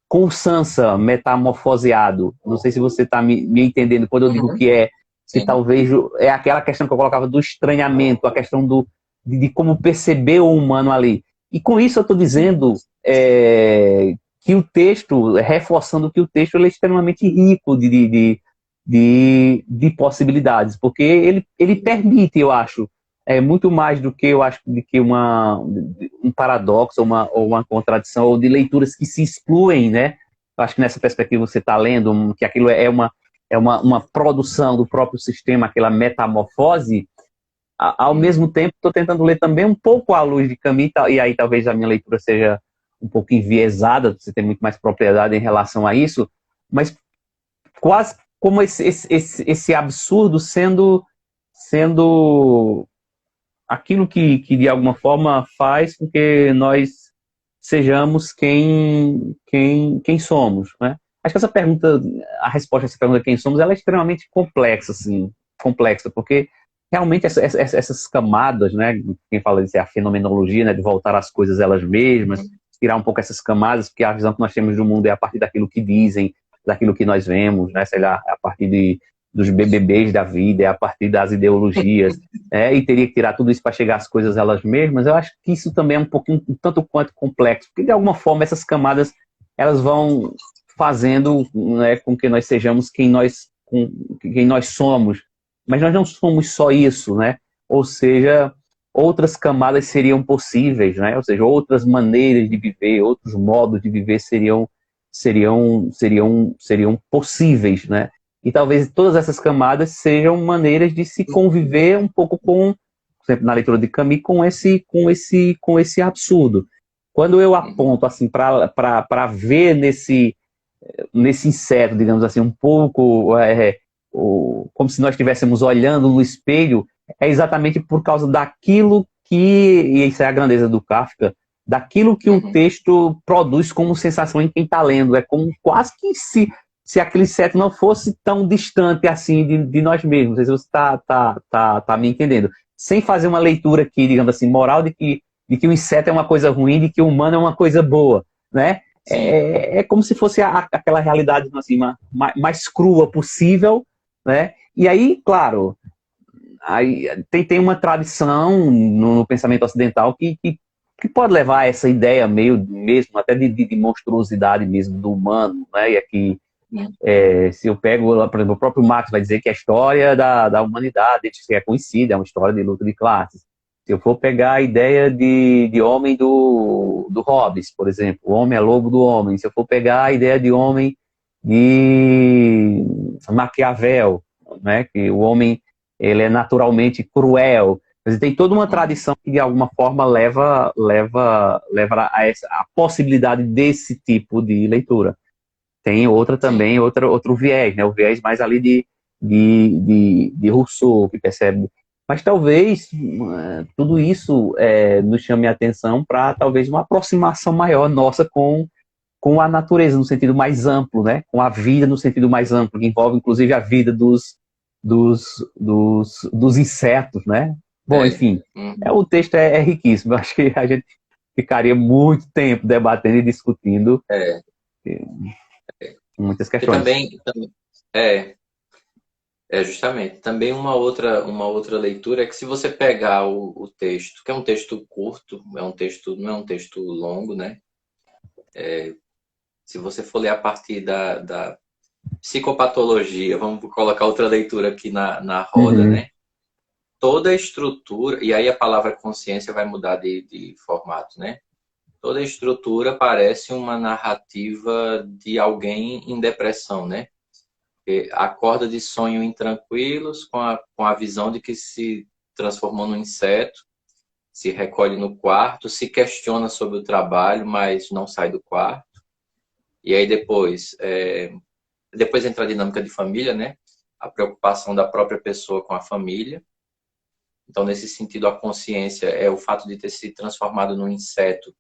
[SPEAKER 2] com o Sansa metamorfoseado. Não sei se você está me entendendo quando eu digo que é que talvez é aquela questão que eu colocava do estranhamento, a questão de como perceber o humano ali. E com isso eu estou dizendo que o texto, reforçando que o texto ele é extremamente rico de possibilidades, porque ele permite, eu acho, muito mais do que eu acho de que um paradoxo ou uma contradição, ou de leituras que se excluem, né? Eu acho que nessa perspectiva você está lendo que aquilo é uma produção do próprio sistema, aquela metamorfose. Ao mesmo tempo, estou tentando ler também um pouco à luz de Camus, e aí talvez a minha leitura seja um pouco enviesada, você tem muito mais propriedade em relação a isso, mas quase como esse absurdo sendo aquilo que de alguma forma faz com que nós sejamos quem somos, né? Acho que essa pergunta, a resposta a essa pergunta quem somos, ela é extremamente complexa, assim, porque realmente essas camadas, né, quem fala disso é a fenomenologia, né, de voltar às coisas elas mesmas, tirar um pouco essas camadas, porque a visão que nós temos do mundo é a partir daquilo que dizem, daquilo que nós vemos, né, sei lá, a partir dos BBBs da vida, é a partir das ideologias, e teria que tirar tudo isso para chegar às coisas elas mesmas. Eu acho que isso também é um pouquinho, um tanto quanto complexo, porque de alguma forma essas camadas, elas vão fazendo, né, com que nós sejamos quem nós somos, mas nós não somos só isso, né? Ou seja, outras camadas seriam possíveis, né? Ou seja, outras maneiras de viver, outros modos de viver seriam possíveis, né? E talvez todas essas camadas sejam maneiras de se conviver um pouco com, sempre na leitura de Camus, com esse absurdo. Quando eu aponto assim para ver nesse inseto, digamos assim, um pouco como se nós estivéssemos olhando no espelho, é exatamente por causa daquilo e isso é a grandeza do Kafka, daquilo que o texto produz como sensação em quem está lendo. É como quase que se aquele inseto não fosse tão distante assim de nós mesmos. Não sei se você está me entendendo. Sem fazer uma leitura aqui, digamos assim, moral de que o inseto é uma coisa ruim, de que o humano é uma coisa boa, né? É como se fosse aquela realidade assim, mais crua possível, né? E aí, claro, aí tem uma tradição no pensamento ocidental que pode levar a essa ideia meio mesmo, até de monstruosidade mesmo do humano, né? E aqui, se eu pego, por exemplo, o próprio Marx vai dizer que a história da humanidade é conhecida, é uma história de luta de classes. Se eu for pegar a ideia de homem do Hobbes, por exemplo, o homem é lobo do homem. Se eu for pegar a ideia de homem de Maquiavel, né, que o homem ele é naturalmente cruel. Tem toda uma tradição que de alguma forma leva a possibilidade desse tipo de leitura. Tem outra também, outro viés, né, o viés mais ali de Rousseau, que percebe. Mas talvez tudo isso nos chame a atenção para talvez uma aproximação maior nossa com a natureza no sentido mais amplo, né? Com a vida no sentido mais amplo, que envolve inclusive a vida dos insetos, né? Bom, enfim, o texto é riquíssimo. Eu acho que a gente ficaria muito tempo debatendo e discutindo muitas questões.
[SPEAKER 1] E também É justamente. Também uma outra leitura é que se você pegar o texto, que é um texto curto, não é um texto longo, né? Se você for ler a partir da psicopatologia, vamos colocar outra leitura aqui na roda,
[SPEAKER 2] Uhum.
[SPEAKER 1] né? Toda a estrutura, e aí a palavra consciência vai mudar de formato, né? Toda a estrutura parece uma narrativa de alguém em depressão, né? Que acorda de sonho intranquilos com a visão de que se transformou num inseto, se recolhe no quarto, se questiona sobre o trabalho, mas não sai do quarto. E aí depois entra a dinâmica de família, né? A preocupação da própria pessoa com a família. Então, nesse sentido, a consciência é o fato de ter se transformado num inseto,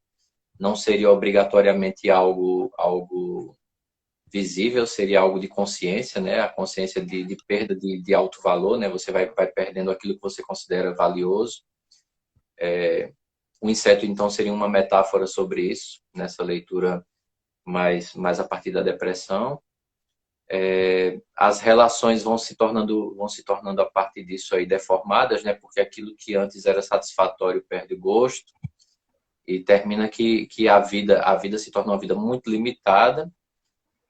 [SPEAKER 1] não seria obrigatoriamente algo visível, seria algo de consciência, né? A consciência de perda de alto valor, né? Você vai perdendo aquilo que você considera valioso. O inseto, então, seria uma metáfora sobre isso, nessa leitura mais a partir da depressão. As relações vão se tornando a partir disso aí deformadas, né? Porque aquilo que antes era satisfatório perde o gosto e termina que a vida se torna uma vida muito limitada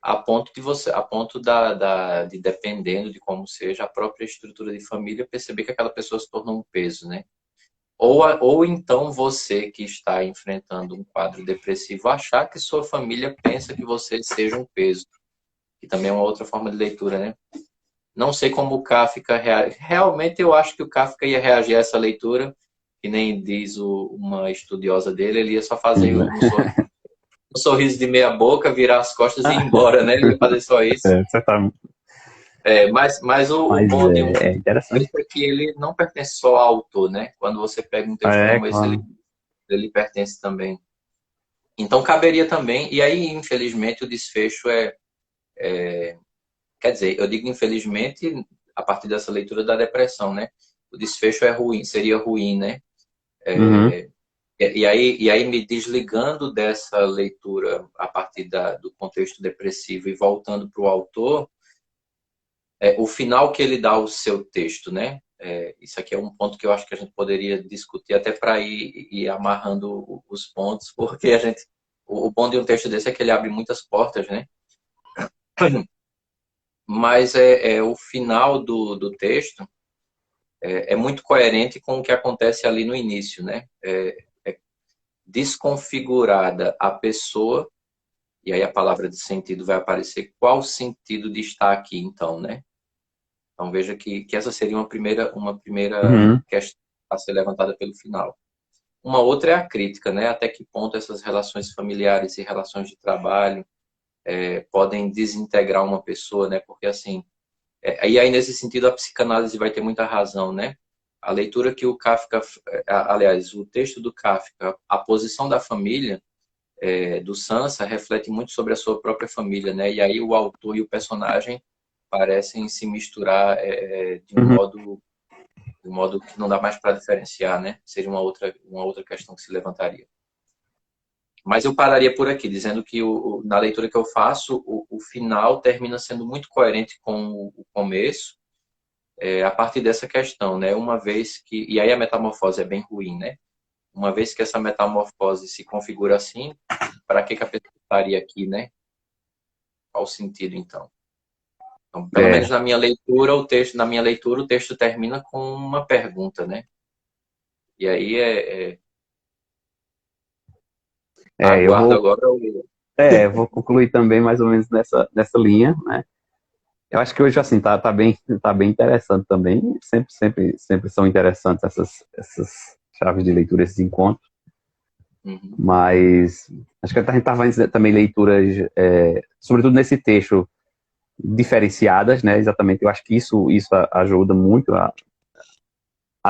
[SPEAKER 1] a ponto de dependendo de como seja a própria estrutura de família, perceber que aquela pessoa se tornou um peso, né? Ou então você que está enfrentando um quadro depressivo achar que sua família pensa que você seja um peso, que também é uma outra forma de leitura, né? Não sei como o Kafka realmente eu acho que o Kafka ia reagir a essa leitura, que nem diz uma estudiosa dele, ele ia só fazer
[SPEAKER 2] Uhum.
[SPEAKER 1] um sorriso de meia boca, virar as costas e ir embora, né? Ele ia fazer só isso.
[SPEAKER 2] Você tá...
[SPEAKER 1] Mas o
[SPEAKER 2] Mas
[SPEAKER 1] bom de um
[SPEAKER 2] é interessante.
[SPEAKER 1] texto é que ele não pertence só ao autor, né? Quando você pega um texto
[SPEAKER 2] É,
[SPEAKER 1] como esse, ele,
[SPEAKER 2] claro.
[SPEAKER 1] ele pertence também. Então caberia também, e aí, infelizmente, o desfecho quer dizer, eu digo infelizmente a partir dessa leitura da depressão, né? O desfecho é ruim, seria ruim, né?
[SPEAKER 2] Uhum.
[SPEAKER 1] E aí me desligando dessa leitura a partir do contexto depressivo e voltando para o autor, o final que ele dá ao seu texto, né? Isso aqui é um ponto que eu acho que a gente poderia discutir até para ir amarrando os pontos, porque o bom de um texto desse é que ele abre muitas portas, né? Mas o final do texto é muito coerente com o que acontece ali no início, né? Desconfigurada a pessoa, e aí a palavra de sentido vai aparecer. Qual o sentido de estar aqui, então, né? Então veja que essa seria uma primeira
[SPEAKER 2] Uhum.
[SPEAKER 1] questão a ser levantada pelo final. Uma outra é a crítica, né? Até que ponto essas relações familiares e relações de trabalho podem desintegrar uma pessoa, né? Porque assim, e aí nesse sentido a psicanálise vai ter muita razão, né? A leitura que o Kafka, aliás, o texto do Kafka, a posição da família do Sansa reflete muito sobre a sua própria família, né? E aí o autor e o personagem parecem se misturar
[SPEAKER 2] Uhum.
[SPEAKER 1] de um modo que não dá mais para diferenciar, né? Seria uma outra questão que se levantaria. Mas eu pararia por aqui, dizendo que na leitura que eu faço, o final termina sendo muito coerente com o começo, a partir dessa questão, né? Uma vez que. E aí a metamorfose é bem ruim, né? Uma vez que essa metamorfose se configura assim, para que a pessoa estaria aqui, né? Qual o sentido, então? Então, pelo menos
[SPEAKER 2] É,
[SPEAKER 1] na minha leitura, o texto termina com uma pergunta, né? E aí
[SPEAKER 2] eu
[SPEAKER 1] aguardo
[SPEAKER 2] vou,
[SPEAKER 1] agora
[SPEAKER 2] vou concluir também mais ou menos nessa linha, né? Eu acho que hoje, assim, tá bem interessante também. Sempre são interessantes essas chaves de leitura, esses encontros.
[SPEAKER 1] Uhum.
[SPEAKER 2] Mas acho que a gente estava também leituras, sobretudo nesse texto, diferenciadas, né? Exatamente. Eu acho que isso ajuda muito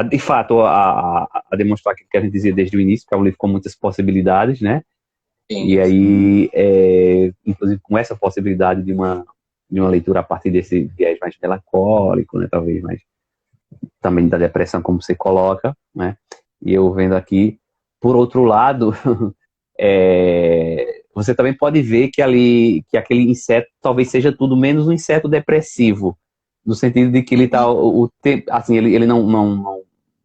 [SPEAKER 2] de fato, a demonstrar aquilo que a gente dizia desde o início, que é um livro com muitas possibilidades, né? E
[SPEAKER 1] Sim, sim.
[SPEAKER 2] aí, inclusive com essa possibilidade de uma leitura a partir desse viés mais melancólico, né? Talvez mais também da depressão, como você coloca, né? E eu vendo aqui, por outro lado, você também pode ver que aquele inseto talvez seja tudo menos um inseto depressivo, no sentido de que ele tá o tempo, assim, ele não,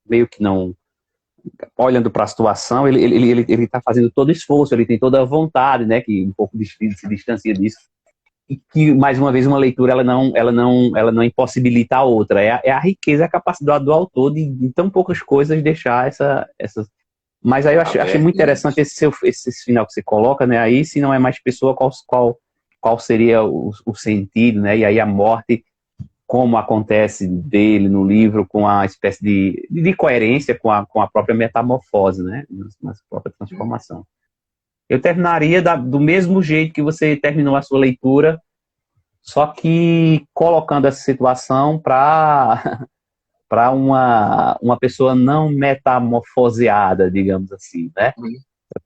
[SPEAKER 2] meio que não, olhando para a situação, ele tá fazendo todo o esforço, ele tem toda a vontade, né, que um pouco se distancia disso, e que, mais uma vez, uma leitura, ela não impossibilita a outra, é a riqueza, a capacidade do autor de tão poucas coisas deixar essa. Mas aí eu achei muito interessante esse final que você coloca, né, aí, se não é mais pessoa, qual seria o sentido, né, e aí a morte, como acontece dele no livro, com a espécie de coerência com a própria metamorfose, né, na própria transformação. Eu terminaria do mesmo jeito que você terminou a sua leitura, só que colocando essa situação para uma pessoa não metamorfoseada, digamos assim, né?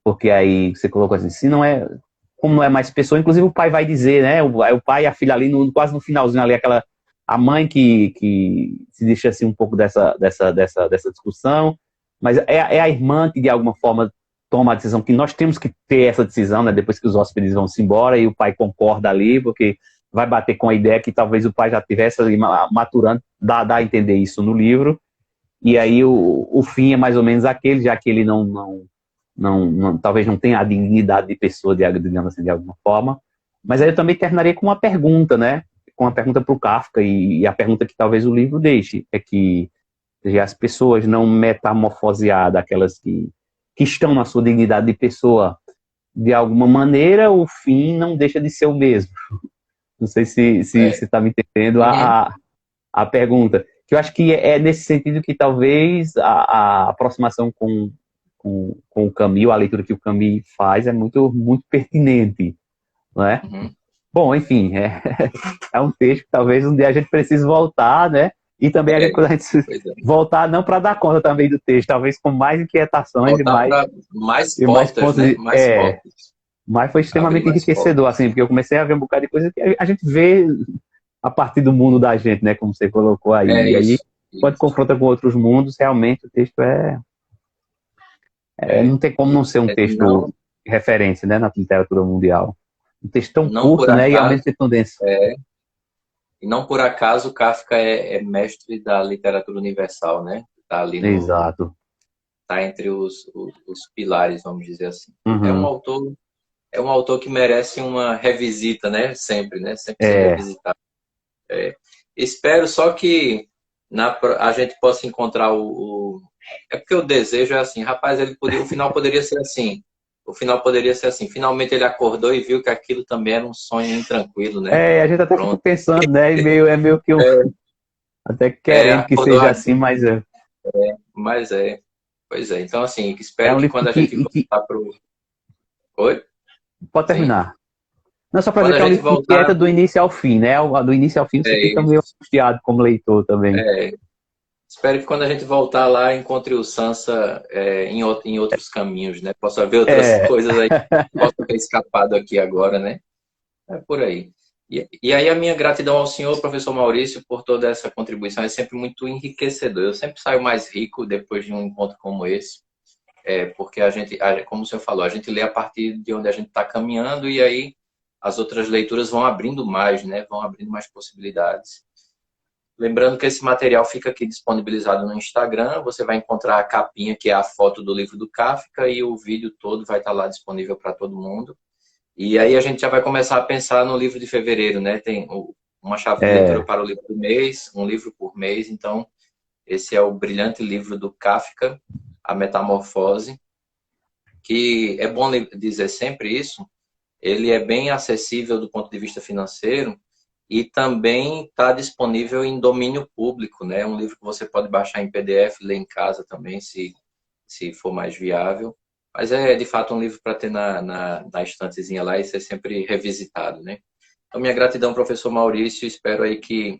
[SPEAKER 2] Porque aí você colocou assim, se não é, como não é mais pessoa, inclusive o pai vai dizer, né? O pai e a filha ali, quase no finalzinho ali, a mãe que se deixa assim um pouco dessa discussão, mas é a irmã que de alguma forma toma a decisão que nós temos que ter essa decisão, né? Depois que os hóspedes vão se embora e o pai concorda ali, porque vai bater com a ideia que talvez o pai já tivesse ali maturando, dá a entender isso no livro, e aí o fim é mais ou menos aquele, já que ele talvez não tenha a dignidade de pessoa, digamos assim, de alguma forma. Mas aí eu também terminaria com uma pergunta, né? Com uma pergunta para o Kafka, e a pergunta que talvez o livro deixe, é que as pessoas não metamorfoseadas, aquelas que estão na sua dignidade de pessoa, de alguma maneira, o fim não deixa de ser o mesmo. Não sei se está me entendendo a pergunta. Que eu acho que é nesse sentido que talvez a aproximação com o Camus, a leitura que o Camus faz, é muito, muito pertinente. Não é? Bom, enfim, é um texto que talvez um dia a gente precise voltar, né? E também quando a gente voltar, não para dar conta também do texto, talvez com mais inquietações
[SPEAKER 1] mais pontos, né?
[SPEAKER 2] Mas foi extremamente enriquecedor, assim, porque eu comecei a ver um bocado de coisa que a gente vê a partir do mundo da gente, né? Como você colocou aí. E aí, quando confronta com outros mundos, realmente o texto não tem como não ser um texto de referência, né? Na literatura mundial. Um texto tão curto, né? E ao mesmo tempo tão denso.
[SPEAKER 1] E não por acaso o Kafka é mestre da literatura universal, né? Está ali
[SPEAKER 2] Exato.
[SPEAKER 1] Está entre os pilares, vamos dizer assim. É um autor que merece uma revisita, né? Sempre, né? Sempre ser revisitado. Espero só que a gente possa encontrar É porque o desejo é assim, rapaz, o final poderia ser assim. O final poderia ser assim. Finalmente ele acordou e viu que aquilo também era um sonho intranquilo, né?
[SPEAKER 2] A gente até fica pensando, né? É meio que até querendo que seja assim, mas
[SPEAKER 1] Mas Pois é. Então, assim, espero que quando a gente voltar pro... Oi?
[SPEAKER 2] Pode terminar. Não, só para dizer que é um livro que inquieta do início ao fim, né? Do início ao fim você fica meio angustiado como leitor também.
[SPEAKER 1] Espero que quando a gente voltar lá, encontre o Sansa em outros caminhos, né? Possa ver outras coisas aí que possam ter escapado aqui agora, né? É por aí. E aí a minha gratidão ao senhor, professor Maurício, por toda essa contribuição. É sempre muito enriquecedor. Eu sempre saio mais rico depois de um encontro como esse. Porque como o senhor falou, a gente lê a partir de onde a gente está caminhando e aí as outras leituras vão abrindo mais, né? Vão abrindo mais possibilidades. Lembrando que esse material fica aqui disponibilizado no Instagram. Você vai encontrar a capinha, que é a foto do livro do Kafka, e o vídeo todo vai estar lá disponível para todo mundo. E aí a gente já vai começar a pensar no livro de fevereiro, né? Tem uma chave de leitura para o livro do mês, um livro por mês. Então, esse é o brilhante livro do Kafka, A Metamorfose, que é bom dizer sempre isso. Ele é bem acessível do ponto de vista financeiro e também está disponível em domínio público, né? É um livro que você pode baixar em PDF, ler em casa também, se for mais viável. Mas é, de fato, um livro para ter na estantezinha lá e ser sempre revisitado, né? Então, minha gratidão, professor Maurício. Espero aí que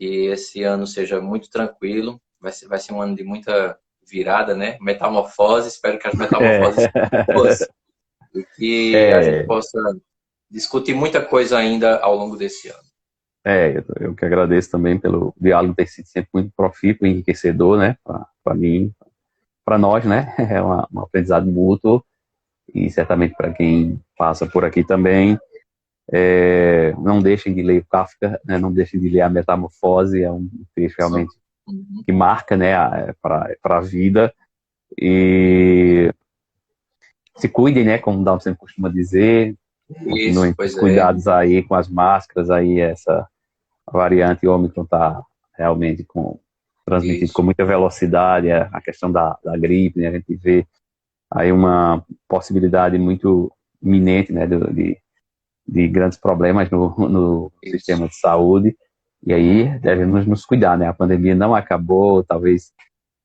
[SPEAKER 1] esse ano seja muito tranquilo. Vai ser um ano de muita virada, né? Metamorfose. Espero que as metamorfoses fossem. E que a gente possa discutir muita coisa ainda ao longo desse ano.
[SPEAKER 2] Eu que agradeço também pelo diálogo ter sido sempre muito profícuo e enriquecedor, né? Para mim, para nós, né? É um aprendizado mútuo e certamente para quem passa por aqui também. Não deixem de ler Kafka, né? Não deixem de ler A Metamorfose, é um texto realmente que marca, né, para a vida. E se cuidem, né, como o Dalton sempre costuma dizer, continuem com os cuidados aí com as máscaras, aí essa variante Ômicron está realmente transmitindo com muita velocidade a questão da gripe, né, a gente vê aí uma possibilidade muito iminente, né, de grandes problemas no sistema de saúde, e aí devemos nos cuidar, né, a pandemia não acabou, talvez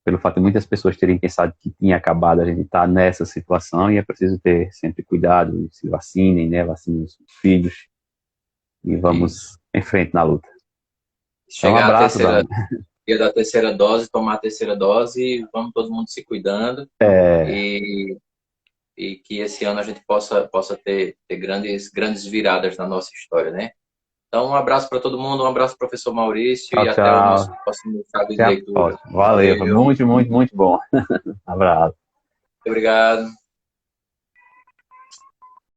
[SPEAKER 2] pelo fato de muitas pessoas terem pensado que tinha acabado, a gente está nessa situação e é preciso ter sempre cuidado, se vacinem, né, vacinem os filhos e vamos em frente na luta.
[SPEAKER 1] Chegar um abraço, dia da terceira dose, tomar a terceira dose, vamos todo mundo se cuidando e que esse ano a gente possa ter grandes viradas na nossa história, né? Então, um abraço para todo mundo, um abraço, professor Maurício,
[SPEAKER 2] tchau,
[SPEAKER 1] e até o nosso próximo estado de leitura.
[SPEAKER 2] Valeu, foi muito, muito, muito bom. Abraço.
[SPEAKER 1] Muito obrigado.